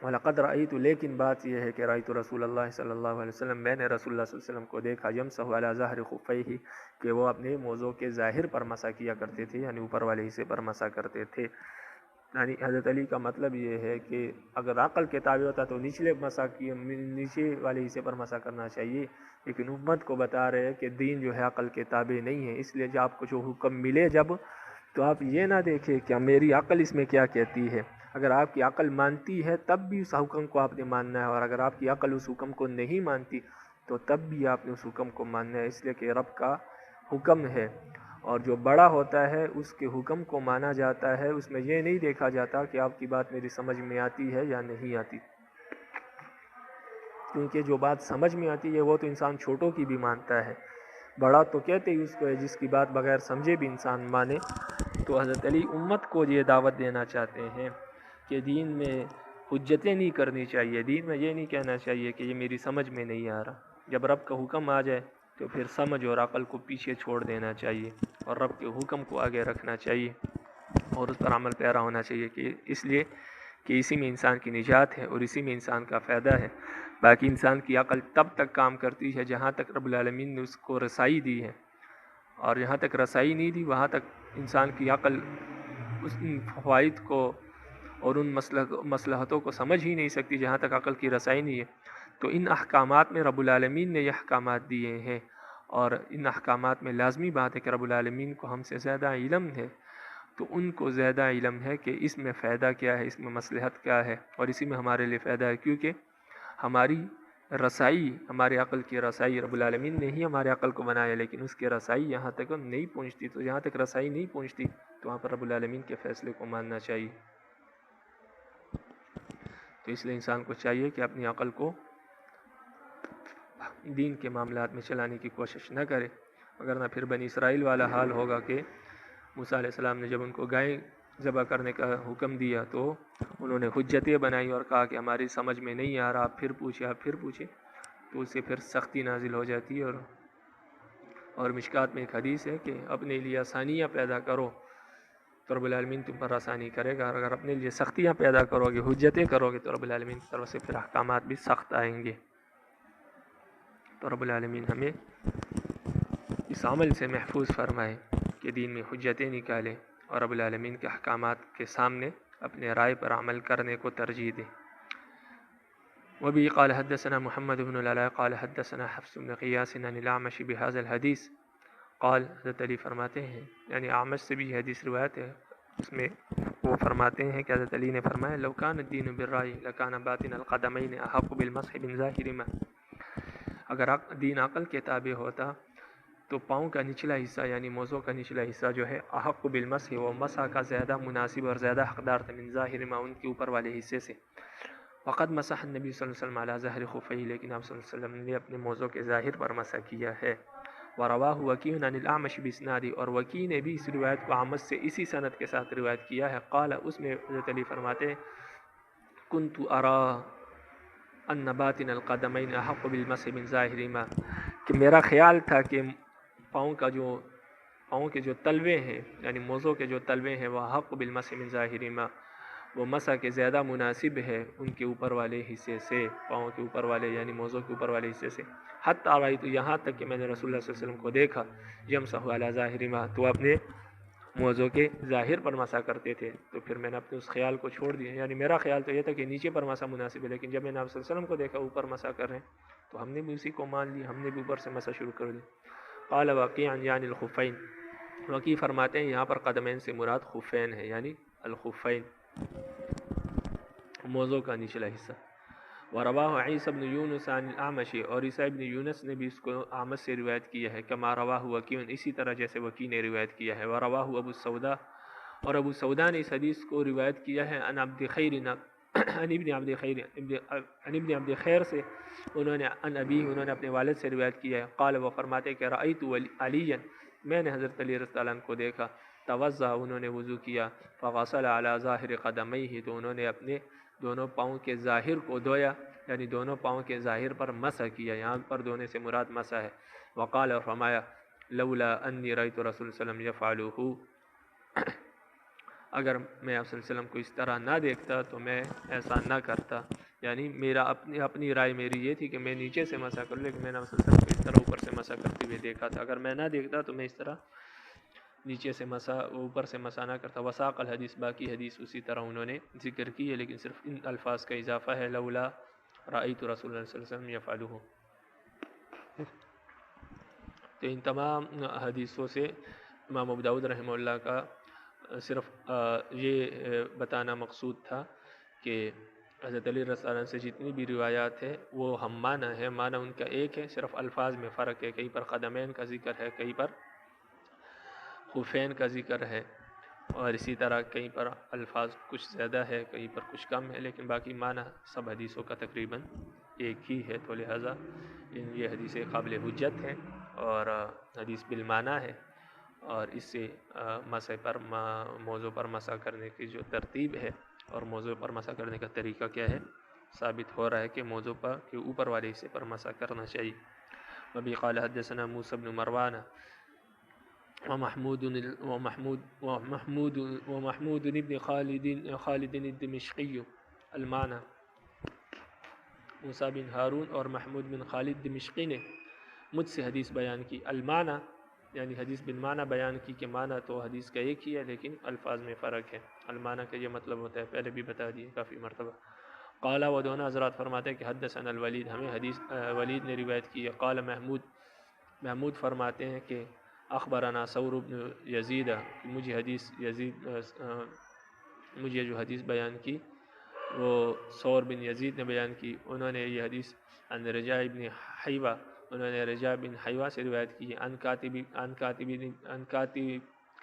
وَلَقَدْ رَأَيْتُ، لیکن بات یہ ہے کہ رأیت رسول اللہ صلی اللہ علیہ وسلم، میں نے رسول اللہ صلی اللہ علیہ وسلم کو دیکھا یمسح علی ظہر خفیہ، کہ وہ اپنے موزوں کے ظاہر پر مسح کیا کرتے تھے، یعنی اوپر والے حصے پر مسح کرتے تھے۔ یعنی حضرت علی کا مطلب یہ ہے کہ اگر عقل کے تابع ہوتا تو نیچے والے حصے پر مسح کرنا چاہیے، لیکن امت کو بتا رہے ہیں کہ دین جو ہے عقل کے تابع نہیں ہے، اس لیے جب آپ کو جو حکم ملے جب، تو آپ یہ نہ دیکھیں کہ میری عقل اس میں کیا کہتی ہے۔ اگر آپ کی عقل مانتی ہے تب بھی اس حکم کو آپ نے ماننا ہے، اور اگر آپ کی عقل اس حکم کو نہیں مانتی تو تب بھی آپ نے اس حکم کو ماننا ہے، اس لیے کہ رب کا حکم ہے، اور جو بڑا ہوتا ہے اس کے حکم کو مانا جاتا ہے، اس میں یہ نہیں دیکھا جاتا کہ آپ کی بات میری سمجھ میں آتی ہے یا نہیں آتی، کیونکہ جو بات سمجھ میں آتی ہے وہ تو انسان چھوٹوں کی بھی مانتا ہے، بڑا تو کہتے ہی اس کو ہے جس کی بات بغیر سمجھے بھی انسان مانے۔ تو حضرت علی امت کو یہ دعوت دینا چاہتے ہیں کہ دین میں حجتیں نہیں کرنی چاہیے، دین میں یہ نہیں کہنا چاہیے کہ یہ میری سمجھ میں نہیں آ رہا، جب رب کا حکم آ جائے تو پھر سمجھ اور عقل کو پیچھے چھوڑ دینا چاہیے اور رب کے حکم کو آگے رکھنا چاہیے اور اس پر عمل پیرا ہونا چاہیے، کہ اس لیے کہ اسی میں انسان کی نجات ہے اور اسی میں انسان کا فائدہ ہے۔ باقی انسان کی عقل تب تک کام کرتی ہے جہاں تک رب العالمین نے اس کو رسائی دی ہے، اور جہاں تک رسائی نہیں دی وہاں تک انسان کی عقل اس فوائد کو اور ان مصلحتوں کو سمجھ ہی نہیں سکتی جہاں تک عقل کی رسائی نہیں ہے۔ تو ان احکامات میں رب العالمین نے یہ احکامات دیے ہیں، اور ان احکامات میں لازمی بات ہے کہ رب العالمین کو ہم سے زیادہ علم ہے، تو ان کو زیادہ علم ہے کہ اس میں فائدہ کیا ہے، اس میں مصلحت کیا ہے، اور اسی میں ہمارے لیے فائدہ ہے، کیونکہ ہماری رسائی، ہمارے عقل کی رسائی رب العالمین نے ہی ہمارے عقل کو بنایا، لیکن اس کی رسائی یہاں تک نہیں پہنچتی، تو جہاں تک رسائی نہیں پہنچتی تو وہاں پر رب العالمین کے فیصلے کو ماننا چاہیے۔ تو اس لیے انسان کو چاہیے کہ اپنی عقل کو دین کے معاملات میں چلانے کی کوشش نہ کرے، اگر نہ پھر بنی اسرائیل والا حال ہوگا کہ موسیٰ علیہ السلام نے جب ان کو گائے ذبح کرنے کا حکم دیا تو انہوں نے حجتیں بنائی اور کہا کہ ہماری سمجھ میں نہیں آ رہا، آپ پھر پوچھیں، تو اس سے پھر سختی نازل ہو جاتی ہے، اور مشکات میں ایک حدیث ہے کہ اپنے لیے آسانیاں پیدا کرو تو رب العالمین تم پر آسانی کرے گا، اور اگر اپنے لیے سختیاں پیدا کرو گے، حجتیں کرو گے، تو رب العالمین کی طرف سے پھر احکامات بھی سخت آئیں گے۔ تو رب العالمین ہمیں اس عمل سے محفوظ فرمائے کہ دین میں حجتیں نکالے اور رب العالمین کے احکامات کے سامنے اپنے رائے پر عمل کرنے کو ترجیح دے۔ وبه قال حدثنا محمد بن العلاء قال حدثنا حفص بن قیاس عن الاعمش بهذا الحديث قال، حضرت علی فرماتے ہیں، یعنی اعمش سے بھی یہ حدیث روایت ہے، اس میں وہ فرماتے ہیں کہ حضرت علی نے فرمایا لو كان الدين بالرأي لكان باطن القدمين احق بالمسح من ظاهرهما، اگر دین عقل کے تابع ہوتا تو پاؤں کا نچلا حصہ یعنی موزوں کا نچلا حصہ جو ہے احق بالمسح، وہ مسح کا زیادہ مناسب اور زیادہ حقدار تھا، من ظاہرهما، ان کے اوپر والے حصے سے۔ وقد مسح النبی صلی اللہ علیہ وسلم علی ظہر خفیہ، لیکن آپ صلی اللہ علیہ وسلم نے اپنے موزوں کے ظاہر پر مسح کیا ہے۔ ورواہ وکیع عن الاعمش باسنادہ، اور وکیع نے بھی اس روایت کو اعمش سے اسی سند کے ساتھ روایت کیا ہے۔ قال، اس میں حضرت علی فرماتے ہیں کنت ارى ان باطن القدمین احق بالمسح من ظاہرهما، کہ میرا خیال تھا کہ پاؤں کے جو تلوے ہیں یعنی موزوں کے جو تلوے ہیں وہ حق بالمسح من ظاہرهما، وہ مسح کے زیادہ مناسب ہے ان کے اوپر والے حصے سے، پاؤں کے اوپر والے یعنی موزوں کے اوپر والے حصے سے۔ حتی رأیت، یہاں تک کہ میں نے رسول اللہ صلی اللہ علیہ وسلم کو دیکھا یمسح علی ظاہرهما، تو اپنے موزوں کے ظاہر پر مسح کرتے تھے، تو پھر میں نے اپنے اس خیال کو چھوڑ دیا، یعنی میرا خیال تو یہ تھا کہ نیچے پر مسح مناسب ہے، لیکن جب میں نے آپ صلی اللہ علیہ وسلم کو دیکھا اوپر مسح کر رہے ہیں تو ہم نے بھی اسی کو مان لی، ہم نے بھی اوپر سے مسح شروع کر دی۔ قال وکیع یعنی الخفین، وکیع فرماتے ہیں یہاں پر قدمین سے مراد خفین ہے، یعنی الخفین، موزوں کا نچلا حصہ۔ ورواہ عیسی بن یونس عن الاعمش، اور عیسی بن یونس نے بھی اس کو اعمش سے روایت کیا ہے، کما رواہ وکیع، اسی طرح جیسے وکیع نے روایت کیا ہے، ورواہ ابو السوداء، اور ابو سودا نے اس حدیث کو روایت کیا ہے عن عبد خیر، عن ابن عبد خیر سے، انہوں نے عن ابی، انہوں نے اپنے والد سے روایت کیا ہے، قال وہ فرماتے کہ رأیت علی، میں نے حضرت علی رضی اللہ عنہ کو دیکھا، توضأ، انہوں نے وضو کیا، فغسل علی ظاہر قدمیہ، تو انہوں نے اپنے دونوں پاؤں کے ظاہر کو دھویا، یعنی دونوں پاؤں کے ظاہر پر مسح کیا، یہاں پر دھونے سے مراد مسح ہے، وقال، اور فرمایا لولا انی رأیت رسول صلی اللہ علیہ وسلم یفعلہ، اگر میں آپ صلی اللہ علیہ وسلم کو اس طرح نہ دیکھتا تو میں ایسا نہ کرتا، یعنی میرا اپنی رائے میری یہ تھی کہ میں نیچے سے مسح کروں، لیکن میں نے آپ صلی اللہ علیہ وسلم کو اس طرح اوپر سے مسح کرتے ہوئے دیکھا تھا، اگر میں نہ دیکھتا تو میں اس طرح نیچے سے مسح، اوپر سے مسح نہ کرتا۔ وساق الحدیث، باقی حدیث اسی طرح انہوں نے ذکر کی ہے، لیکن صرف ان الفاظ کا اضافہ ہے، لولا رأیت رسول اللہ صلی اللہ علیہ وسلم یفعلہ۔ تو ان تمام حدیثوں سے امام ابو داؤد رحمہ اللہ کا صرف یہ بتانا مقصود تھا کہ حضرت علی رضی اللہ عنہ سے جتنی بھی روایات ہے وہ ہم معنی ہے، معنی ان کا ایک ہے، صرف الفاظ میں فرق ہے، کہیں پر قدمین کا ذکر ہے، کہیں پر خفین کا ذکر ہے، اور اسی طرح کہیں پر الفاظ کچھ زیادہ ہے، کہیں پر کچھ کم ہے، لیکن باقی معنی سب حدیثوں کا تقریباً ایک ہی ہے، تو لہٰذا یہ حدیثیں قابل حجت ہیں اور حدیث بالمعنی ہے، اور اس سے مسح پر موضوع پر مسح کرنے کی جو ترتیب ہے اور موضوع پر مسح کرنے کا طریقہ کیا ہے، ثابت ہو رہا ہے کہ موضوع پر کے اوپر والے حصے پر مسح کرنا چاہیے۔ وبی قال حدثنا موسى بن مروان ومحمود بن خالد الدمشقی المعنى، موسیٰ بن ہارون اور محمود بن خالد دمشقی نے مجھ سے حدیث بیان کی، المعنى یعنی حدیث بالمعنی بیان کی، کہ معنی تو حدیث کا ایک ہی ہے لیکن الفاظ میں فرق ہے، المعنی کا یہ مطلب ہوتا ہے، پہلے بھی بتا دیے کافی مرتبہ۔ قال، وہ دونوں حضرات فرماتے ہیں کہ حدثنا الولید، ہمیں حدیث ولید نے روایت کی ہے، قال محمود فرماتے ہیں کہ اخبرنا ثور بن یزید، مجھے جو حدیث بیان کی وہ ثور بن یزید نے بیان کی، انہوں نے یہ حدیث عن رجاء بن حیوہ، انہوں نے رجاء بن حیوہ سے روایت کی ہے، عن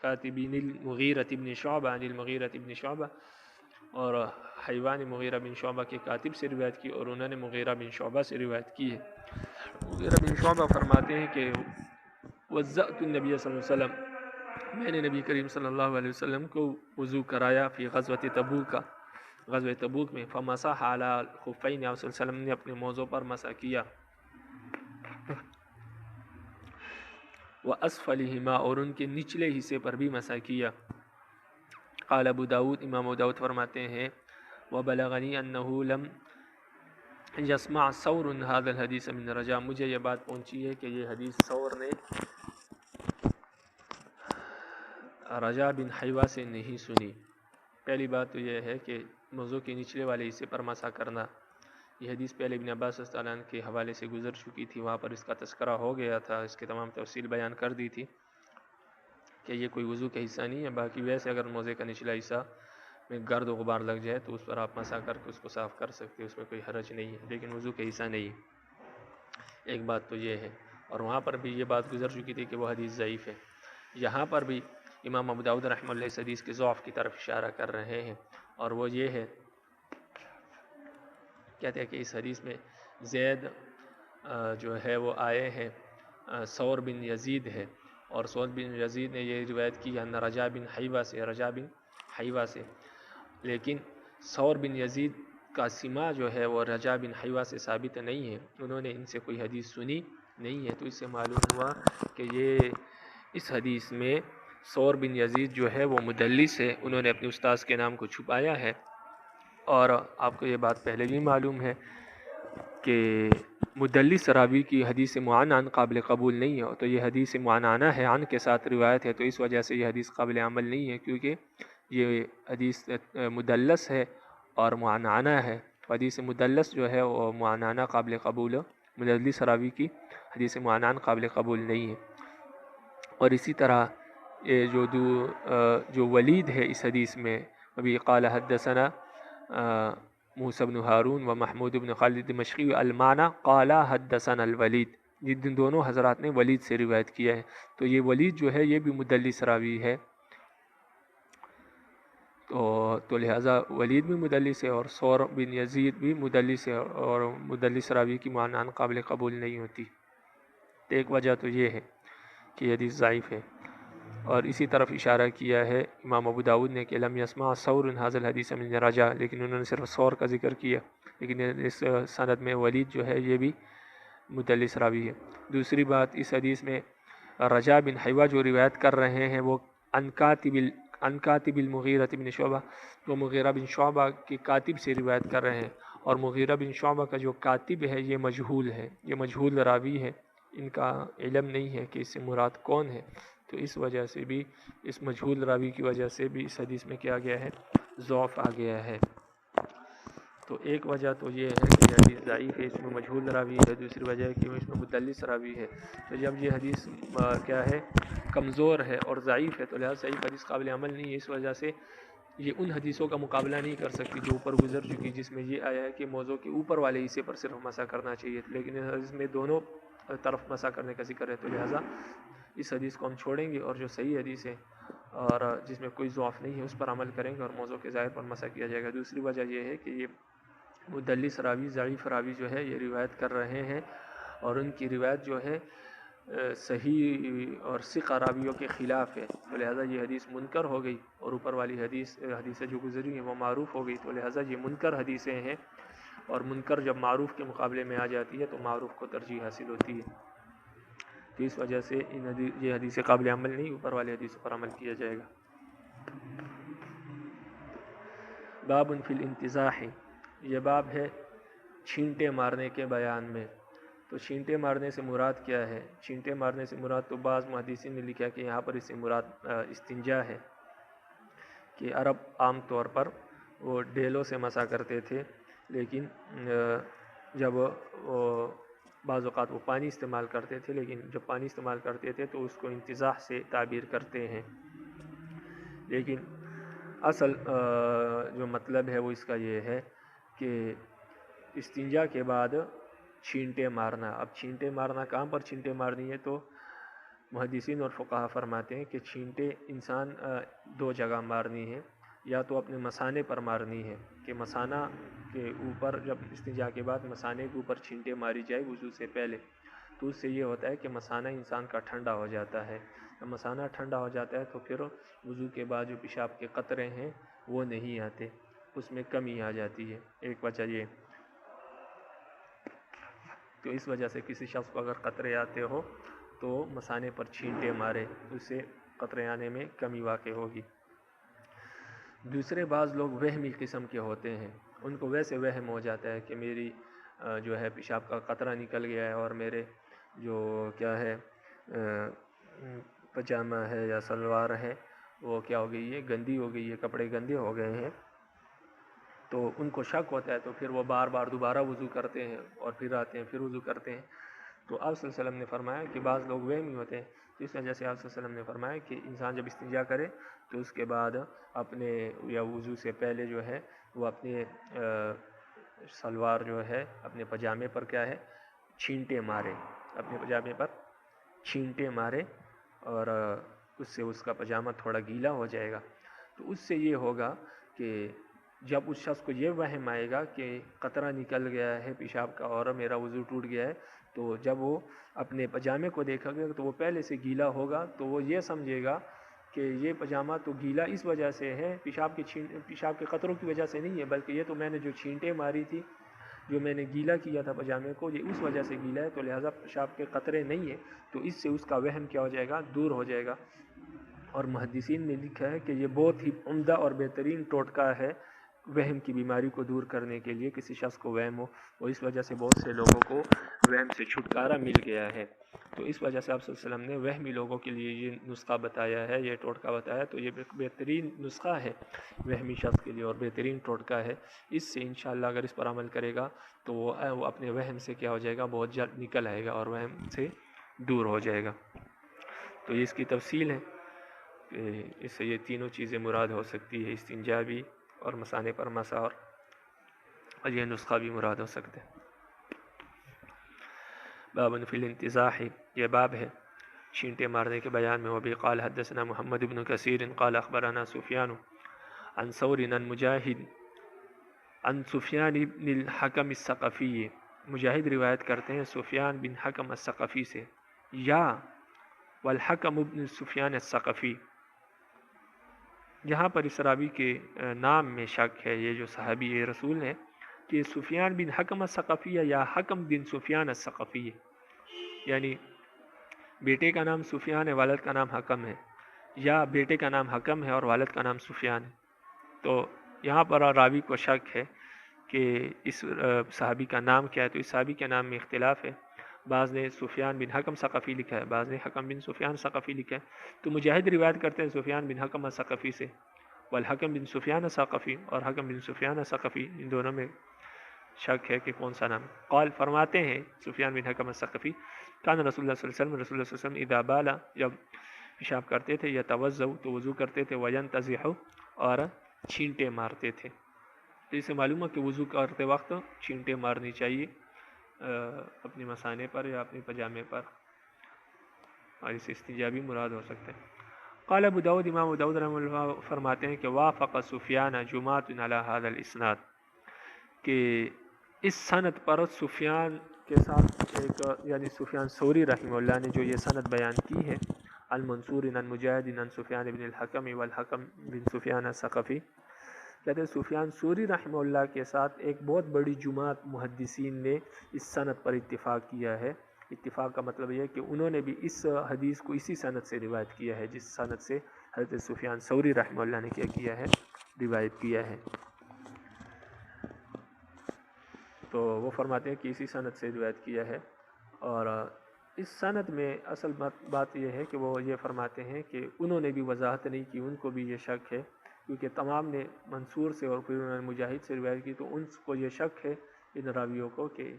کاتبین المغیرۃ بن شعبہ، عن المغیرۃ بن شعبہ، اور حیوہ نے مغیرہ بن شعبہ کے کاتب سے روایت کی، اور انہوں نے مغیرہ بن شعبہ سے روایت کی ہے۔ مغیرہ بن شعبہ فرماتے ہیں کہ وضأت النبی صلی اللہ علیہ وسلم، میں نے نبی کریم صلی اللہ علیہ وسلم کو وضو کرایا، فی غزوۃ تبوک، غزوہ تبوک میں، فمسح علی الخفین، آپ صلی اللہ علیہ وسلم نے اپنے موضوع پر مسح کیا، واسفلہما، اور ان کے نچلے حصے پر بھی مسح کیا۔ قال ابو داود، امام ابو داود فرماتے ہیں وبلغنی انہ لم یسمع ثور هذا الحدیث من رجاء، مجھے یہ بات پہنچی ہے کہ یہ حدیث ثور نے رجاء بن حیوہ سے نہیں سنی۔ پہلی بات تو یہ ہے کہ موضوع کے نچلے والے حصے پر مسح کرنا، یہ حدیث پہلے ابن عباس رضی اللہ عنہ کے حوالے سے گزر چکی تھی، وہاں پر اس کا تذکرہ ہو گیا تھا، اس کے تمام تفصیل بیان کر دی تھی کہ یہ کوئی وضو کا حصہ نہیں ہے، باقی ویسے اگر موضوع کا نچلا حصہ میں گرد و غبار لگ جائے تو اس پر آپ مسح کر کے اس کو صاف کر سکتے، اس میں کوئی حرج نہیں ہے، لیکن وضو کا حصہ نہیں۔ ایک بات تو یہ ہے، اور وہاں پر بھی یہ بات گزر چکی تھی کہ وہ حدیث ضعیف ہے۔ یہاں پر بھی امام ابو داؤد رحمہ اللہ اس حدیث کے ضعف کی طرف اشارہ کر رہے ہیں، اور وہ یہ ہے، کہتے ہیں کہ اس حدیث میں زید جو ہے وہ آئے ہیں، ثور بن یزید ہے، اور ثور بن یزید نے یہ روایت کی ان رجاء بن حیوہ سے، لیکن ثور بن یزید کا سماع جو ہے وہ رجاء بن حیوہ سے ثابت نہیں ہے، انہوں نے ان سے کوئی حدیث سنی نہیں ہے، تو اس سے معلوم ہوا کہ یہ اس حدیث میں ثور بن یزید جو ہے وہ مدلس ہے، انہوں نے اپنے استاذ کے نام کو چھپایا ہے، اور آپ کو یہ بات پہلے بھی معلوم ہے کہ مدلس راوی کی حدیث معنعن قابل قبول نہیں ہے، تو یہ حدیث معنعنہ ہے، عن کے ساتھ روایت ہے، تو اس وجہ سے یہ حدیث قابل عمل نہیں ہے، کیونکہ یہ حدیث مدلس ہے اور معنعنہ ہے، حدیث مدلس جو ہے وہ معنعنہ قابل قبول ہے، مدلس راوی کی حدیث معنعن قابل قبول نہیں ہے۔ اور اسی طرح یہ جو ولید ہے اس حدیث میں، ابھی قال حدثنا موسیٰ بن ہارون و محمود بن خالد دمشقی المعنی قال حدثنا الولید، جن دونوں حضرات نے ولید سے روایت کیا ہے. تو یہ ولید جو ہے یہ بھی مدلس راوی ہے، تو لہٰذا ولید بھی مدلس ہے اور ثور بن یزید بھی مدلس ہے، اور مدلس راوی کی معنان قابل قبول نہیں ہوتی. تو ایک وجہ تو یہ ہے کہ یہ حدیث ضعیف ہے. اور اسی طرف اشارہ کیا ہے امام ابو داود نے کہ لم یسمع ثور هذا الحدیث من رجا، لیکن انہوں نے صرف ثور کا ذکر کیا، لیکن اس سند میں ولید جو ہے یہ بھی مدلس راوی ہے. دوسری بات، اس حدیث میں رجا بن حیوہ جو روایت کر رہے ہیں وہ عن کاتب المغیرہ بن شعبہ، وہ مغیرہ بن شعبہ کے کاتب سے روایت کر رہے ہیں، اور مغیرہ بن شعبہ کا جو کاتب ہے یہ مجہول ہے، یہ مجہول راوی ہے، ان کا علم نہیں ہے کہ اس سے مراد کون ہے. تو اس وجہ سے بھی، اس مجہول راوی کی وجہ سے بھی اس حدیث میں کیا گیا ہے، ضعف آ گیا ہے. تو ایک وجہ تو یہ ہے کہ یہ حدیث ضعیف ہے، اس میں مجہول راوی ہے. دوسری وجہ ہے کہ اس میں مدلس راوی ہے. تو جب یہ حدیث کیا ہے، کمزور ہے اور ضعیف ہے، تو لہٰذا صحیح حدیث قابل عمل نہیں ہے. اس وجہ سے یہ ان حدیثوں کا مقابلہ نہیں کر سکتی جو اوپر گزر چکی، جس میں یہ آیا ہے کہ موضوع کے اوپر والے حصے پر صرف مسح کرنا چاہیے، لیکن اس حدیث میں دونوں طرف مسح کرنے کا ذکر ہے. تو لہٰذا اس حدیث کو ہم چھوڑیں گے، اور جو صحیح حدیث ہے اور جس میں کوئی ضعف نہیں ہے اس پر عمل کریں گے، اور موضوع کے ظاہر پر مسح کیا جائے گا. دوسری وجہ یہ ہے کہ یہ مدلس راوی، ضعیف راوی جو ہے یہ روایت کر رہے ہیں، اور ان کی روایت جو ہے صحیح اور ثقہ راویوں کے خلاف ہے. تو لہٰذا یہ حدیث منکر ہو گئی، اور اوپر والی حدیثیں جو گزری ہیں وہ معروف ہو گئی. تو لہٰذا یہ منکر حدیثیں ہیں، اور منکر جب معروف کے مقابلے میں آ جاتی ہے تو معروف کو ترجیح حاصل ہوتی ہے. تو اس وجہ سے یہ حدیث قابل عمل نہیں، اوپر والے حدیث پر عمل کیا جائے گا. باب فی الانتزاح، یہ باب ہے چھینٹے مارنے کے بیان میں. تو چھینٹے مارنے سے مراد کیا ہے؟ چھینٹے مارنے سے مراد تو بعض محدثین نے لکھا کہ یہاں پر اس سے مراد استنجا ہے، کہ عرب عام طور پر وہ ڈیلوں سے مسا کرتے تھے، لیکن جب بعض اوقات وہ پانی استعمال کرتے تھے، لیکن جب پانی استعمال کرتے تھے تو اس کو انتزاح سے تعبیر کرتے ہیں. لیکن اصل جو مطلب ہے وہ اس کا یہ ہے کہ استنجا کے بعد چھینٹے مارنا. اب چھینٹے مارنا کہاں پر چھینٹے مارنی ہے؟ تو محدثین اور فقہا فرماتے ہیں کہ چھینٹے انسان دو جگہ مارنی ہے، یا تو اپنے مثانے پر مارنی ہے، کہ مثانہ کے اوپر جب استنجا کے بعد مثانے کے اوپر چھینٹے ماری جائے وضو سے پہلے، تو اس سے یہ ہوتا ہے کہ مثانہ انسان کا ٹھنڈا ہو جاتا ہے. جب مثانہ ٹھنڈا ہو جاتا ہے تو پھر وضو کے بعد جو پیشاب کے قطرے ہیں وہ نہیں آتے، اس میں کمی آ جاتی ہے. ایک وجہ یہ. تو اس وجہ سے کسی شخص کو اگر قطرے آتے ہو تو مثانے پر چھینٹے مارے، اس سے قطرے آنے میں کمی واقع ہوگی. دوسرے بعض لوگ وہمی قسم کے ہوتے ہیں، ان کو ویسے وہم ہو جاتا ہے کہ میری جو ہے پیشاب کا قطرہ نکل گیا ہے، اور میرے جو کیا ہے پجامہ ہے یا سلوار ہے وہ کیا ہو گئی ہے، گندی ہو گئی ہے، کپڑے گندے ہو گئے ہیں. تو ان کو شک ہوتا ہے، تو پھر وہ بار بار دوبارہ وضو کرتے ہیں، اور پھر آتے ہیں پھر وضو کرتے ہیں. تو آپ صلی اللہ علیہ وسلم نے فرمایا کہ بعض لوگ وہمی ہوتے ہیں. تو اس وجہ سے آپ صلی اللہ علیہ وسلم نے فرمایا کہ انسان جب استنجا کرے تو اس کے بعد اپنے یا وضو سے پہلے جو ہے وہ اپنے سلوار جو ہے اپنے پجامے پر کیا ہے چھینٹے مارے، اپنے پجامے پر چھینٹے مارے، اور اس سے اس کا پجامہ تھوڑا گیلا ہو جائے گا. تو اس سے یہ ہوگا کہ جب اس شخص کو یہ وہم آئے گا کہ قطرہ نکل گیا ہے پیشاب کا اور میرا وضو ٹوٹ گیا ہے، تو جب وہ اپنے پجامے کو دیکھا گیا تو وہ پہلے سے گیلا ہوگا، تو وہ یہ سمجھے گا کہ یہ پجامہ تو گیلا اس وجہ سے ہے، پیشاب کے قطروں کی وجہ سے نہیں ہے، بلکہ یہ تو میں نے جو چھینٹے ماری تھی، جو میں نے گیلا کیا تھا پجامے کو، یہ اس وجہ سے گیلا ہے، تو لہٰذا پیشاب کے قطرے نہیں ہیں. تو اس سے اس کا وہم کیا ہو جائے گا، دور ہو جائے گا. اور محدثین نے لکھا ہے کہ یہ بہت ہی عمدہ اور بہترین ٹوٹکا ہے وہم کی بیماری کو دور کرنے کے لیے. کسی شخص کو وہم ہو، اور اس وجہ سے بہت سے لوگوں کو وہم سے چھٹکارا مل گیا ہے. تو اس وجہ سے آپ صلی اللہ علیہ وسلم نے وہمی لوگوں کے لیے یہ نسخہ بتایا ہے، یہ ٹوٹکا بتایا. تو یہ بہترین نسخہ ہے وہمی شخص کے لیے، اور بہترین ٹوٹکا ہے. اس سے انشاءاللہ اگر اس پر عمل کرے گا تو وہ اپنے وہم سے کیا ہو جائے گا، بہت جلد نکل آئے گا اور وہم سے دور ہو جائے گا. تو یہ اس کی تفصیل ہے. اس سے یہ تینوں چیزیں مراد ہو سکتی ہے، استنجا بھی، اور مثانے پر مسح، اور اور یہ نسخہ بھی مراد ہو سکتے ہیں۔ باب فی الانتزاح، یہ باب ہے چھینٹے مارنے کے بیان میں۔ وبی قال حدثنا محمد بن کثیر قال اخبرنا سفیان عن ثور عن مجاہد عن سفیان بن الحکم الثقفی، مجاہد روایت کرتے ہیں سفیان بن حکم الثقفی سے، یا والحکم بن سفیان الثقفی، یہاں پر اس راوی کے نام میں شک ہے، یہ جو صحابی رسول ہے کہ سفیان بن حکم الثقفی ہے یا حکم بن سفیان الثقفی ہے، یعنی بیٹے کا نام سفیان ہے، والد کا نام حکم ہے، یا بیٹے کا نام حکم ہے اور والد کا نام سفیان ہے۔ تو یہاں پر راوی کو شک ہے کہ اس صحابی کا نام کیا ہے، تو اس صحابی کے نام میں اختلاف ہے، بعض نے سفیان بن حکم ثقفی لکھا ہے، بعض نے حکم بن سفیان ثقفی لکھا ہے۔ تو مجاہد روایت کرتے ہیں سفیان بن حکم الثقفی سے، والحکم بن سفیان الثقفی، اور حکم بن سفیان الثقفی، ان دونوں میں شک ہے کہ کون سا نام۔ قال فرماتے ہیں سفیان بن حکم الثقفی، کان رسول اللہ صلی اللہ علیہ وسلم، رسول اللہ صلی اللہ علیہ وسلم اذا بالا، جب پیشاب کرتے تھے، یتوضؤ تو وضو کرتے تھے، وینتزح اور چھینٹے مارتے تھے۔ تو اسے معلوم ہے کہ وضو کرتے وقت چھینٹے مارنی چاہیے اپنے مثانے پر یا اپنے پجامے پر، اور اس استنجا بھی مراد ہو سکتے ہیں۔ قال ابو داود، امام ابو داود رحمہ اللہ فرماتے ہیں کہ وافق سفیان جماعت علی هذا الاسناد، کہ اس سند پر سفیان کے ساتھ ایک، یعنی سفیان ثوری رحمہ اللہ نے جو یہ سند بیان کی ہے، المنصور عن مجاہد عن سفیان بن الحکم والحکم بن سفیان الثقفی، کہتے ہیں سفیان ثوری رحمہ اللہ کے ساتھ ایک بہت بڑی جماعت محدثین نے اس سند پر اتفاق کیا ہے۔ اتفاق کا مطلب یہ ہے کہ انہوں نے بھی اس حدیث کو اسی سند سے روایت کیا ہے جس سند سے حضرت سفیان ثوری رحمہ اللہ نے کیا کیا ہے، روایت کیا ہے۔ تو وہ فرماتے ہیں کہ اسی سند سے روایت کیا ہے، اور اس سند میں اصل بات یہ ہے کہ وہ یہ فرماتے ہیں کہ انہوں نے بھی وضاحت نہیں کی، ان کو بھی یہ شک ہے، کیونکہ تمام نے منصور سے اور پھر انہوں نے مجاہد سے روایت کی، تو ان کو یہ شک ہے ان راویوں کو کہ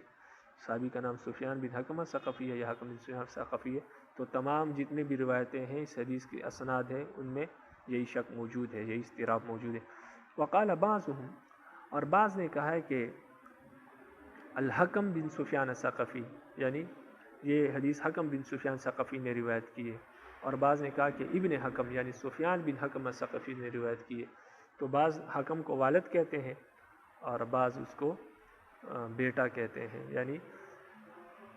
صحابی کا نام سفیان بن حکم الثقفی ہے یا حکم بن سفیان الثقفی ہے۔ تو تمام جتنی بھی روایتیں ہیں اس حدیث کی اسناد ہیں، ان میں یہی شک موجود ہے، یہی اضطراب موجود ہے۔ وقال بعضهم، اور بعض نے کہا ہے کہ الحکم بن سفیان الثقفی، یعنی یہ حدیث حکم بن سفیان ثقفی نے روایت کی ہے، اور بعض نے کہا کہ ابن حکم یعنی سفیان بن حکم الثقفی نے روایت کی ہے۔ تو بعض حکم کو والد کہتے ہیں اور بعض اس کو بیٹا کہتے ہیں، یعنی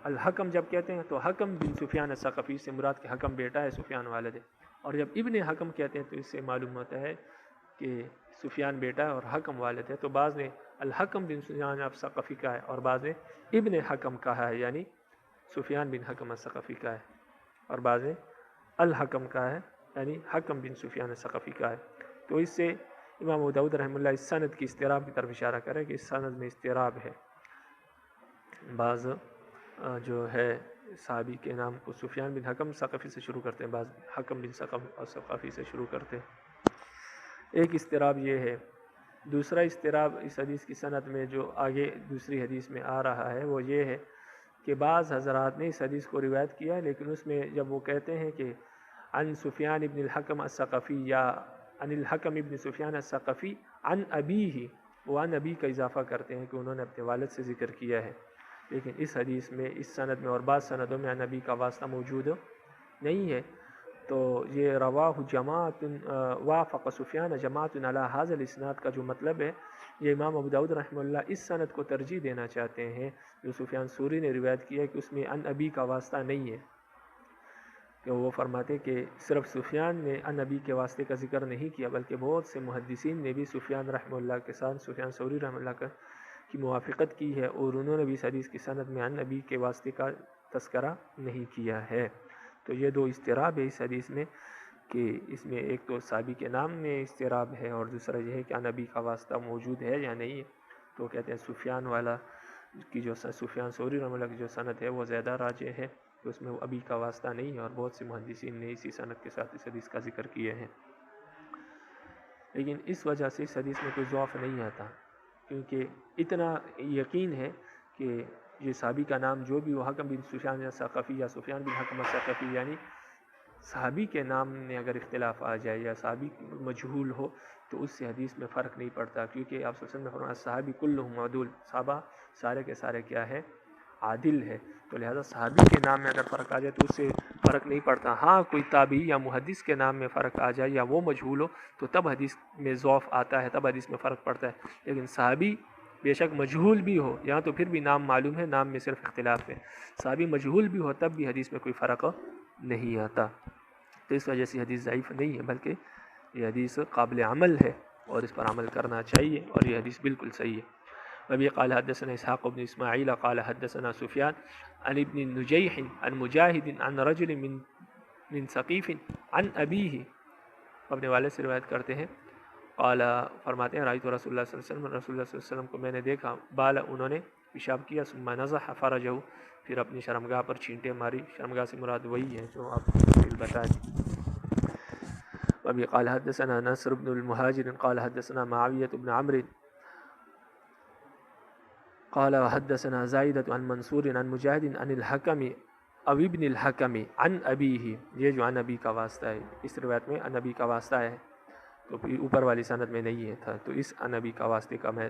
الحکم جب کہتے ہیں تو حکم بن سفیان الثقفی سے مراد کہ حکم بیٹا ہے، سفیان والد ہے، اور جب ابن حکم کہتے ہیں تو اس سے معلوم ہوتا ہے کہ سفیان بیٹا ہے اور حکم والد ہے۔ تو بعض نے الحکم بن سفیان الثقفی کا ہے اور بعض نے ابن حکم کہا ہے، یعنی سفیان بن حکم الثقفی کا ہے، اور بعض نے الحکم کا ہے یعنی حکم بن سفیان الثقفی کا ہے۔ تو اس سے امام ابو داؤد رحمہ اللہ اس سند کی اضطراب کی طرف اشارہ کرے کہ اس سند میں اضطراب ہے، بعض جو ہے صحابی کے نام کو سفیان بن حکم ثقفی سے شروع کرتے ہیں، بعض حکم بن ثقفی سے شروع کرتے ہیں۔ ایک اضطراب یہ ہے۔ دوسرا اضطراب اس حدیث کی سند میں جو آگے دوسری حدیث میں آ رہا ہے وہ یہ ہے کہ بعض حضرات نے اس حدیث کو روایت کیا ہے، لیکن اس میں جب وہ کہتے ہیں کہ عن سفیان ابن الحکم الثقفی یا عن الحکم ابن سفیان الثقفی عن ابیہ، وہ عن ابی کا اضافہ کرتے ہیں کہ انہوں نے اپنے والد سے ذکر کیا ہے، لیکن اس حدیث میں اس سند میں اور بعض سندوں میں عن ابی کا واسطہ موجود نہیں ہے۔ تو یہ رواہ جماعت وافق سفیان جماعت علی ھذا الاسناد کا جو مطلب ہے، یہ امام ابو داؤد رحمہ اللہ اس سند کو ترجیح دینا چاہتے ہیں جو سفیان ثوری نے روایت کیا ہے کہ اس میں عن ابی کا واسطہ نہیں ہے، کہ وہ فرماتے کہ صرف سفیان نے عن ابی کے واسطے کا ذکر نہیں کیا، بلکہ بہت سے محدثین نے بھی سفیان رحمہ اللہ کے ساتھ سفیان ثوری رحمہ اللہ کی موافقت کی ہے، اور انہوں نے بھی اس حدیث کی سند میں عن ابی کے واسطے کا تذکرہ نہیں کیا ہے۔ تو یہ دو اضطراب ہے اس حدیث میں، کہ اس میں ایک تو صحابی کے نام میں اضطراب ہے اور دوسرا یہ ہے کہ عن ابی کا واسطہ موجود ہے یا نہیں ہے۔ تو کہتے ہیں سفیان والا کی جو سفیان ثوری رحمہ اللہ کی جو سند ہے وہ زیادہ راجح ہے، تو اس میں ابی کا واسطہ نہیں ہے، اور بہت سے محدثین نے اسی سند کے ساتھ اس حدیث کا ذکر کیا ہے۔ لیکن اس وجہ سے اس حدیث میں کوئی ضعف نہیں آتا، کیونکہ اتنا یقین ہے کہ یہ صحابی کا نام جو بھی وہ حکم بن سفیان الثقفی یا سفیان بن حکم الثقفی، یعنی صحابی کے نام میں اگر اختلاف آ جائے یا صحابی مجہول ہو تو اس سے حدیث میں فرق نہیں پڑتا، کیونکہ آپ صلی اللہ علیہ وسلم نے فرمایا صحابی کلہم عدول، صحابہ سارے کے سارے کیا ہے، عادل ہے، تو لہذا صحابی کے نام میں اگر فرق آ جائے تو اس سے فرق نہیں پڑتا۔ ہاں کوئی تابعی یا محدث کے نام میں فرق آ جائے یا وہ مجہول ہو تو تب حدیث میں ضعف آتا ہے، تب حدیث میں فرق پڑتا ہے، لیکن صحابی بے شک مجہول بھی ہو یہاں تو پھر بھی نام معلوم ہے، نام میں صرف اختلاف ہے، صحابی مجہول بھی ہو تب بھی حدیث میں کوئی فرق نہیں آتا، تو اس وجہ سے حدیث ضعیف نہیں ہے، بلکہ یہ حدیث قابل عمل ہے اور اس پر عمل کرنا چاہیے، اور یہ حدیث بالکل صحیح ہے۔ وبه قال حدثنا اسحاق بن اسماعیل قال حدثنا سفیان عن ابن نجیح عن مجاہد عن رجل من ثقیف عن ابیہ، اپنے والد سے روایت کرتے ہیں، قال فرماتے ہیں رأیت رسول اللہ صلی اللہ علیہ وسلم، رسول اللہ صلی اللہ علیہ وسلم کو میں نے دیکھا، بال انہوں نے پیشاب کیا، ثم نزح فرجہ، پھر اپنی شرمگاہ پر چھینٹیں ماری، شرمگاہ سے مراد وہی ہے جو آپ کو بتا دی۔ وبه قال حدثنا نصر بن المهاجر قال حدثنا معاوية بن عمرو قال حدثنا زائدة عن منصور عن مجاهد عن الحكم او ابن الحكم عن ابيه، یہ جو عن ابی کا واسطہ ہے، اس روایت میں عن ابی کا واسطہ ہے تو اوپر والی سند میں نہیں ہے تھا، تو اس عن ابی کا واسطے کا میں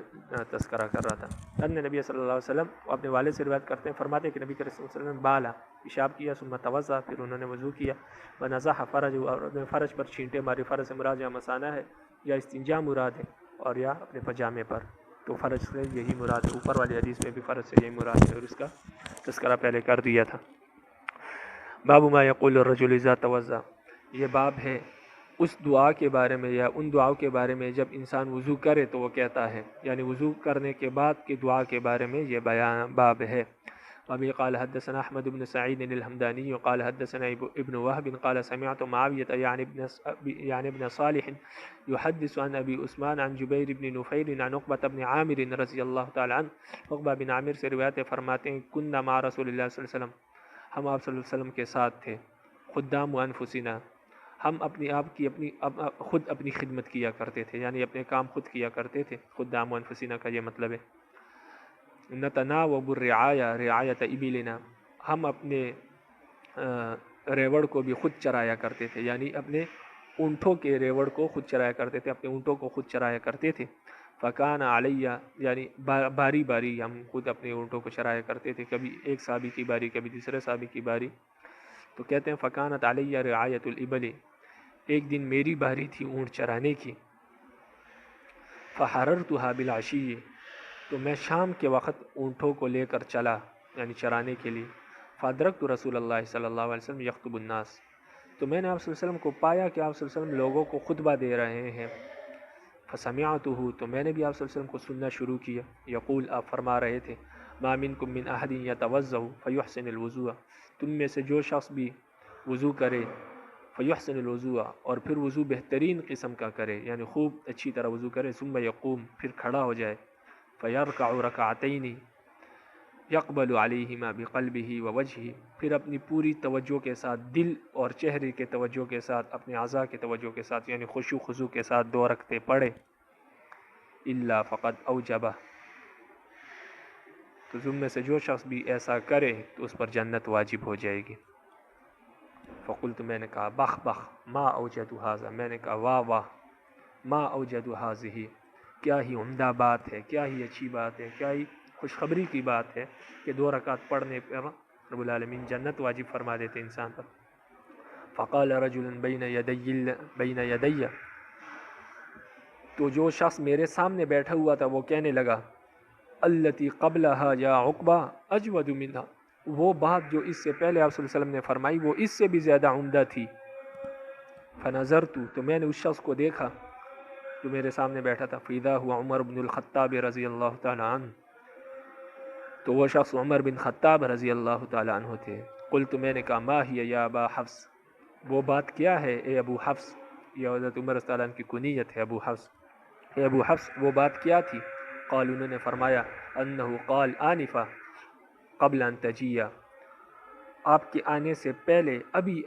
تذکرہ کر رہا تھا۔ ان نبی صلی اللہ علیہ وسلم اپنے والد سے روایت کرتے ہیں، فرماتے ہیں کہ نبی صلی اللہ علیہ وسلم بالا پیشاب کیا، ثم توضا، پھر انہوں نے وضو کیا، ونزح فرج، اور فرج پر چھینٹے ماری، فرج سے مراد یا مسانہ ہے یا استنجا مراد ہے، اور یا اپنے پجامے پر، تو فرج سے یہی مراد ہے، اوپر والی حدیث میں بھی فرج سے یہی مراد ہے، اور اس کا تذکرہ پہلے کر دیا تھا۔ باب ما یقول الرجل اذا توضا، یہ باب ہے اس دعا کے بارے میں یا ان دعاؤں کے بارے میں جب انسان وضو کرے تو وہ کہتا ہے، یعنی وضو کرنے کے بعد کی دعا کے بارے میں یہ باب ہے۔ وابی قال حدثنا احمد بن سعید الحمدانی قال حدثنا ابن وهب قال سمعت معاویة يعني ابن صالح يحدث عن ابی عثمان عن جبیر بن نفیل عن عقبة بن عامر رضی اللہ تعالی عنہ، عقبہ بن عامر سے روایت فرماتے ہیں، کننا مع رسول اللہ صلی اللہ علیہ وسلم، ہم آپ صلی اللہ علیہ وسلم کے ساتھ تھے، خدام انفسنا، ہم اپنی آپ کی خود اپنی خدمت کیا کرتے تھے، یعنی اپنے کام خود کیا کرتے تھے، خدام انفسنا کا یہ مطلب ہے۔ نتناوب الرعاية رعایت ابلنا، ہم اپنے ریوڑ کو بھی خود چرایا کرتے تھے، یعنی اپنے اونٹوں کے ریوڑ کو خود چرایا کرتے تھے، اپنے اونٹوں کو خود چرایا کرتے تھے۔ فکان علیہ، یعنی باری باری ہم خود اپنے اونٹوں کو چرایا کرتے تھے، کبھی ایک صحابی کی باری، کبھی دوسرے صحابی کی باری، تو کہتے ہیں فکانت علیہ رعایت الابل، ایک دن میری باری تھی اونٹ چرانے کی، فحررتها بالعشی، تو میں شام کے وقت اونٹوں کو لے کر چلا، یعنی چرانے کے لیے، فادرکت رسول اللہ صلی اللہ علیہ وسلم یخطب الناس، تو میں نے آپ صلی اللہ علیہ وسلم کو پایا کہ آپ صلی اللہ علیہ وسلم لوگوں کو خطبہ دے رہے ہیں، فسمعته، تو میں نے بھی آپ صلی اللہ علیہ وسلم کو سننا شروع کیا، یقول، آپ فرما رہے تھے، ما منکم من احد یتوضأ فیحسن الوضوء، تم میں سے جو شخص بھی وضو کرے، فیحسن الوضوء، اور پھر وضو بہترین قسم کا کرے، یعنی خوب اچھی طرح وضو کرے، ثم یقوم، پھر کھڑا ہو جائے، فیرکع رکعتین یقبل علیہما بقلبہ ووجہہ، پھر اپنی پوری توجہ کے ساتھ، دل اور چہرے کے توجہ کے ساتھ، اپنے اعضاء کے توجہ کے ساتھ، یعنی خشوع خضوع کے ساتھ 2 رکعتیں پڑھے، الا فقد اوجبہ، تو تم میں سے جو شخص بھی ایسا کرے تو اس پر جنت واجب ہو جائے گی۔ فقلت، میں نے کہا، بخ بخ ما اوجد ھذا، میں نے کہا واہ واہ، ما اوجد ھذہ، کیا ہی عمدہ بات ہے، کیا ہی اچھی بات ہے، کیا ہی خوشخبری کی بات ہے کہ 2 رکعت پڑھنے پر رب العالمین جنت واجب فرما دیتے انسان پر۔ فقال رجل بین یدی، تو جو شخص میرے سامنے بیٹھا ہوا تھا وہ کہنے لگا، التی قبلها یا عقبہ اجود منها، وہ بات جو اس سے پہلے آپ صلی اللہ علیہ وسلم نے فرمائی وہ اس سے بھی زیادہ عمدہ تھی۔ فنظرت، تو میں نے اس شخص کو دیکھا جو میرے سامنے بیٹھا تھا، فاذا هو عمر بن الخطاب رضی اللہ تعالی عنہ، تو وہ شخص عمر بن خطاب رضی اللہ تعالی عنہ تھے۔ قلت، میں نے کہا، ما ہی یا ابا حفص، وہ بات کیا ہے اے ابو حفص، یہ حضرت عمر رضی اللہ عنہ کی کنیت ہے ابو حفص، اے ابو حفص وہ بات کیا تھی؟ قال، انہوں نے فرمایا، انہو قال آنفا قبل ان تجیہ، آپ کے آنے سے پہلے ابھی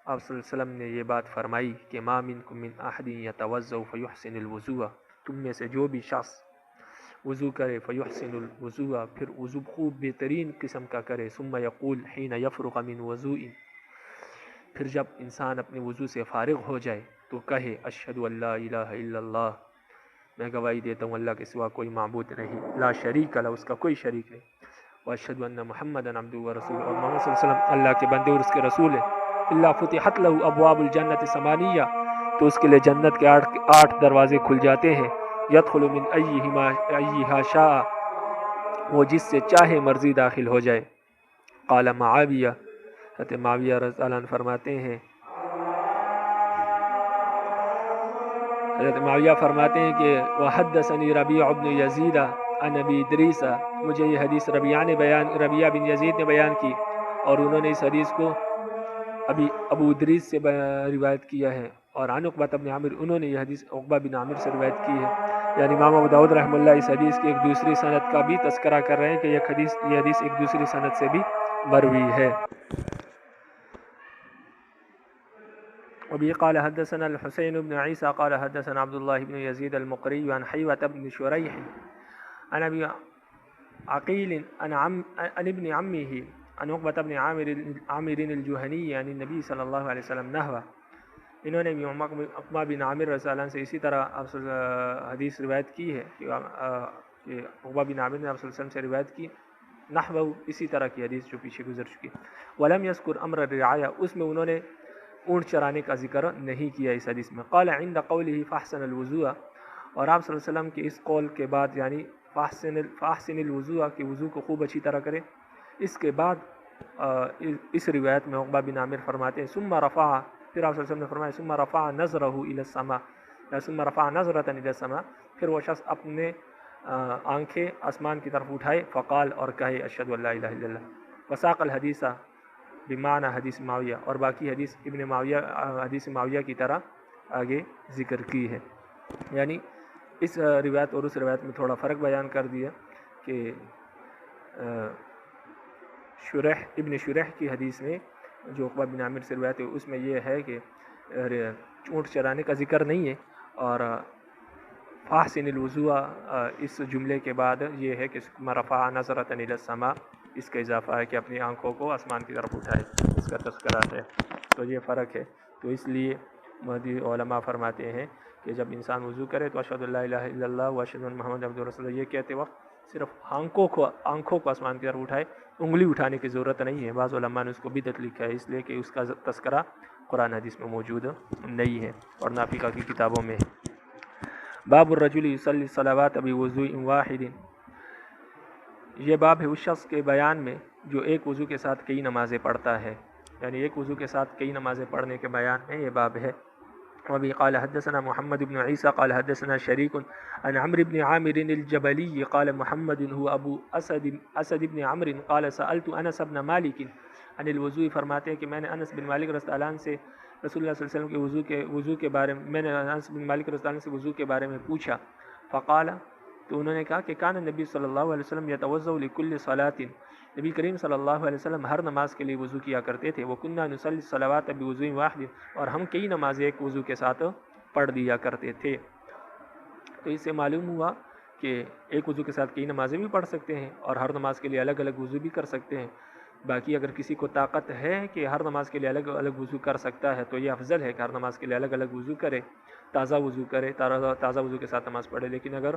آپ صلی اللہ علیہ وسلم نے یہ بات فرمائی کہ ما منکم من احد یتوضأ فیحسن الوضوء، تم میں سے جو بھی شخص وضو کرے، فیحسن الوضوء، پھر وضو خوب بہترین قسم کا کرے، ثم یقول حین یفرغ من وضوء، پھر جب انسان اپنے وضو سے فارغ ہو جائے تو کہے اشہد ان لا الہ الا اللہ، میں گواہی دیتا ہوں اللہ کے سوا کوئی معبود نہیں، لا شریک لہ، اس کا کوئی شریک نہیں، واشہد ان محمدا عبدہ ورسولہ، اور محمد صلی اللہ علیہ وسلم اللہ کے بندے اور اس کے رسول ہیں، الا فتحت لہ ابواب الجنت ثمانیہ، تو اس کے لیے جنت کے 8 دروازے کھل جاتے ہیں، یدخل من ایہا شاء، وہ جس سے چاہے مرضی داخل ہو جائے۔ قال معاویہ، حضرت معاویہ رضی اللہ عنہ فرماتے ہیں، حضرت معاویہ فرماتے ہیں کہ وحدثنی ربیع بن یزید عن ابی ادریس، مجھے یہ حدیث ربیع بن یزید نے بیان کی، اور انہوں نے اس حدیث کو ابو ادریس سے روایت کیا ہے، اور عن عقبہ بن عامر، انہوں نے یہ حدیث عقبہ بن عامر سے روایت کی ہے۔ یعنی امام ابو داؤد رحمہ اللہ اس حدیث کی ایک دوسری سند کا بھی تذکرہ کر رہے ہیں کہ یہ حدیث ایک دوسری سند سے بھی مروی ہے۔ وبه قال حدثنا الحسين بن عيسى قال حدثنا عبد الله بن يزيد المقري عن حيوة بن شريح عن أبي عقيل عن ابن عمه عن عقبة بن عامر الجهني عن النبي صلی اللہ علیہ وسلم نحوه، انہوں نے بھی عقبہ بن عامر رضی اللہ عنہ سے اسی طرح حدیث روایت کی ہے کہ عقبہ بن عامر نے آپ صلی اللہ علیہ وسلم سے روایت کی نحوه، اسی طرح کی حدیث جو پیچھے گزر چکی۔ ولم يذكر امر الرعاية، اس میں انہوں نے اونٹ چرانے کا ذکر نہیں کیا اس حدیث میں۔ قال عند قوله فاحسن الوضوء، اور آپ صلی اللہ علیہ وسلم کے اس قول کے بعد، یعنی فاحسن الوضوء، کہ وضو کو خوب اچھی طرح کرے، اس کے بعد اس روایت میں عقبہ بن عامر فرماتے ہیں ثم رفع، پھر آپ صلی اللہ علیہ وسلم نے فرمایا ثم رفع نظرہ الى السماء، یا ثم رفع نظرۃ الى السماء، پھر وہ شخص اپنے آنکھیں آسمان کی طرف اٹھائے، فقال، اور کہے اشہد ان لا الہ الا اللہ، وساق الحدیث بمعنی حدیث معاویہ، اور باقی حدیث ابن معاویہ حدیث معاویہ کی طرح آگے ذکر کی ہے۔ یعنی اس روایت اور اس روایت میں تھوڑا فرق بیان کر دیا کہ ابن شریح کی حدیث میں جو عقبہ بن عامر سے روایت ہے اس میں یہ ہے کہ اونٹ چرانے کا ذکر نہیں ہے، اور فاحسن الوضوء اس جملے کے بعد یہ ہے کہ رفع نظرۃ الی السماء، اس کا اضافہ ہے کہ اپنی آنکھوں کو آسمان کی طرف اٹھائے، اس کا تذکرہ ہے، تو یہ فرق ہے۔ تو اس لیے مہدی علماء فرماتے ہیں کہ جب انسان وضو کرے تو اشہد ان لا الہ الا اللہ و اشہد ان محمد عبدہ رسول اللہ یہ کہتے وقت صرف آنکھوں کو آسمان کی طرف اٹھائے، انگلی اٹھانے کی ضرورت نہیں ہے۔ بعض علماء نے اس کو بدعت لکھا ہے، اس لیے کہ اس کا تذکرہ قرآن حدیث میں موجود نہیں ہے اور نہ فقہ کی کتابوں میں ہے۔ باب الرجل یصلی الصلوات بوضوء واحد، یہ باب ہے اس شخص کے بیان میں جو ایک وضو کے ساتھ کئی نمازیں پڑھتا ہے، یعنی ایک وضو کے ساتھ کئی نمازیں پڑھنے کے بیان میں یہ باب ہے۔ وبه قال حدثنا محمد بن عيسى قال حدثنا شريك عن عمرو بن عامر الجبلي قال محمد هو ابو اسد بن عمرو قال سألت انس بن مالك عن الوضوء، فرماتے ہیں کہ میں نے انس بن مالک رضی اللہ عنہ سے رسول اللہ صلی اللہ علیہ وسلم کے وضو کے بارے میں نے انس بن مالک رضی اللہ عنہ سے وضو کے بارے میں پوچھا، فقال، تو انہوں نے کہا کہ کان نبی صلی اللہ علیہ وسلم یتوضأ لكل صلاۃ، نبی کریم صلی اللہ علیہ وسلم ہر نماز کے لیے وضو کیا کرتے تھے، وَكُنَّا نُصَلِّي الصَّلَوَاتَ بِوُضُوءٍ وَاحِدٍ، اور ہم کئی نمازیں ایک وضو کے ساتھ پڑھ دیا کرتے تھے۔ تو اس سے معلوم ہوا کہ ایک وضو کے ساتھ کئی نمازیں بھی پڑھ سکتے ہیں اور ہر نماز کے لیے الگ الگ وضو بھی کر سکتے ہیں۔ باقی اگر کسی کو طاقت ہے کہ ہر نماز کے لیے الگ الگ وضو کر سکتا ہے تو یہ افضل ہے کہ ہر نماز کے لیے الگ الگ وضو کرے، تازہ وضو کرے، تازہ وضو کے ساتھ نماز پڑھے۔ لیکن اگر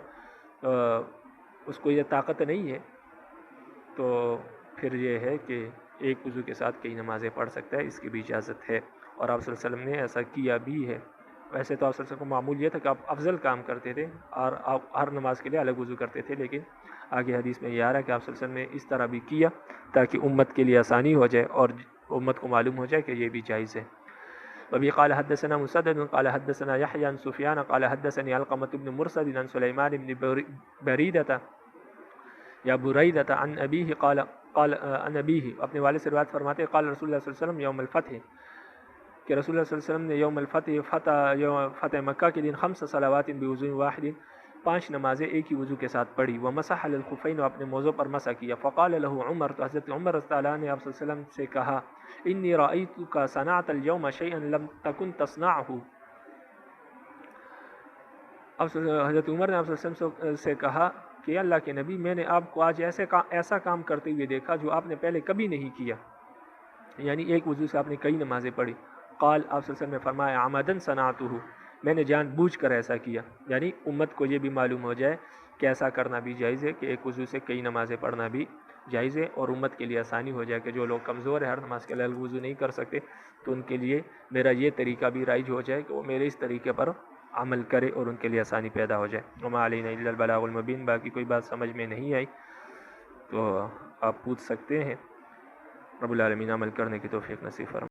اس کو یہ طاقت نہیں ہے تو پھر یہ ہے کہ ایک وضو کے ساتھ کئی نمازیں پڑھ سکتا ہے، اس کی بھی اجازت ہے، اور آپ صلی اللہ علیہ وسلم نے ایسا کیا بھی ہے۔ ویسے تو آپ صلی اللہ علیہ وسلم کو معمول یہ تھا کہ آپ افضل کام کرتے تھے اور آپ ہر نماز کے لیے الگ وضو کرتے تھے، لیکن آگے حدیث میں یہ آ رہا ہے کہ آپ صلی اللہ علیہ وسلم نے اس طرح بھی کیا تاکہ امت کے لیے آسانی ہو جائے اور امت کو معلوم ہو جائے کہ یہ بھی جائز ہے۔ وبه قال حدثنا مسدد قال حدثنا يحيى عن سفيان قال حدثني علقمة بن مرسد عن سليمان بن بريدة یا بریدہ عن ابیہ قال عن ابیہ، اپنے والد سے روایت فرماتے ہیں قال رسول اللہ صلی اللہ علیہ وسلم یوم الفتح، کہ رسول اللہ صلی اللہ علیہ وسلم نے یوم الفتح فتح مکہ کے دن 5 صلوات بوضوء واحد، 5 نمازیں ایک ہی وضو کے ساتھ پڑھی، ومسح علی الخفین، اور اپنے موضوع پر مسح کیا، فقال له عمر، تو حضرت عمر رضی اللہ عنہ نے آپ صلی اللہ علیہ وسلم سے کہا انی رأیتک صنعت اليوم شیئا لم تکن تصنعه، حضرت عمر نے آپ صلی اللہ علیہ وسلم سے کہا کہ اللہ کے نبی، میں نے آپ کو آج ایسا کام کرتے ہوئے دیکھا جو آپ نے پہلے کبھی نہیں کیا، یعنی ایک وضو سے آپ نے کئی نمازیں پڑھی. قال آپ صلی اللہ علیہ وسلم نے فرمایا عمدن صنعتہ، میں نے جان بوجھ کر ایسا کیا. یعنی امت کو یہ بھی معلوم ہو جائے کہ ایسا کرنا بھی جائز ہے، کہ ایک وضو سے کئی نمازیں پڑھنا بھی جائز ہے، اور امت کے لیے آسانی ہو جائے کہ جو لوگ کمزور ہیں ہر نماز کے لیے وضو نہیں کر سکتے، تو ان کے لیے میرا یہ طریقہ بھی رائج ہو جائے کہ وہ میرے اس طریقے پر عمل کرے اور ان کے لیے آسانی پیدا ہو جائے. وما علینا الا البلاغ المبین. باقی کوئی بات سمجھ میں نہیں آئی تو آپ پوچھ سکتے ہیں. رب العالمین عمل کرنے کی توفیق نصیب فرمائے.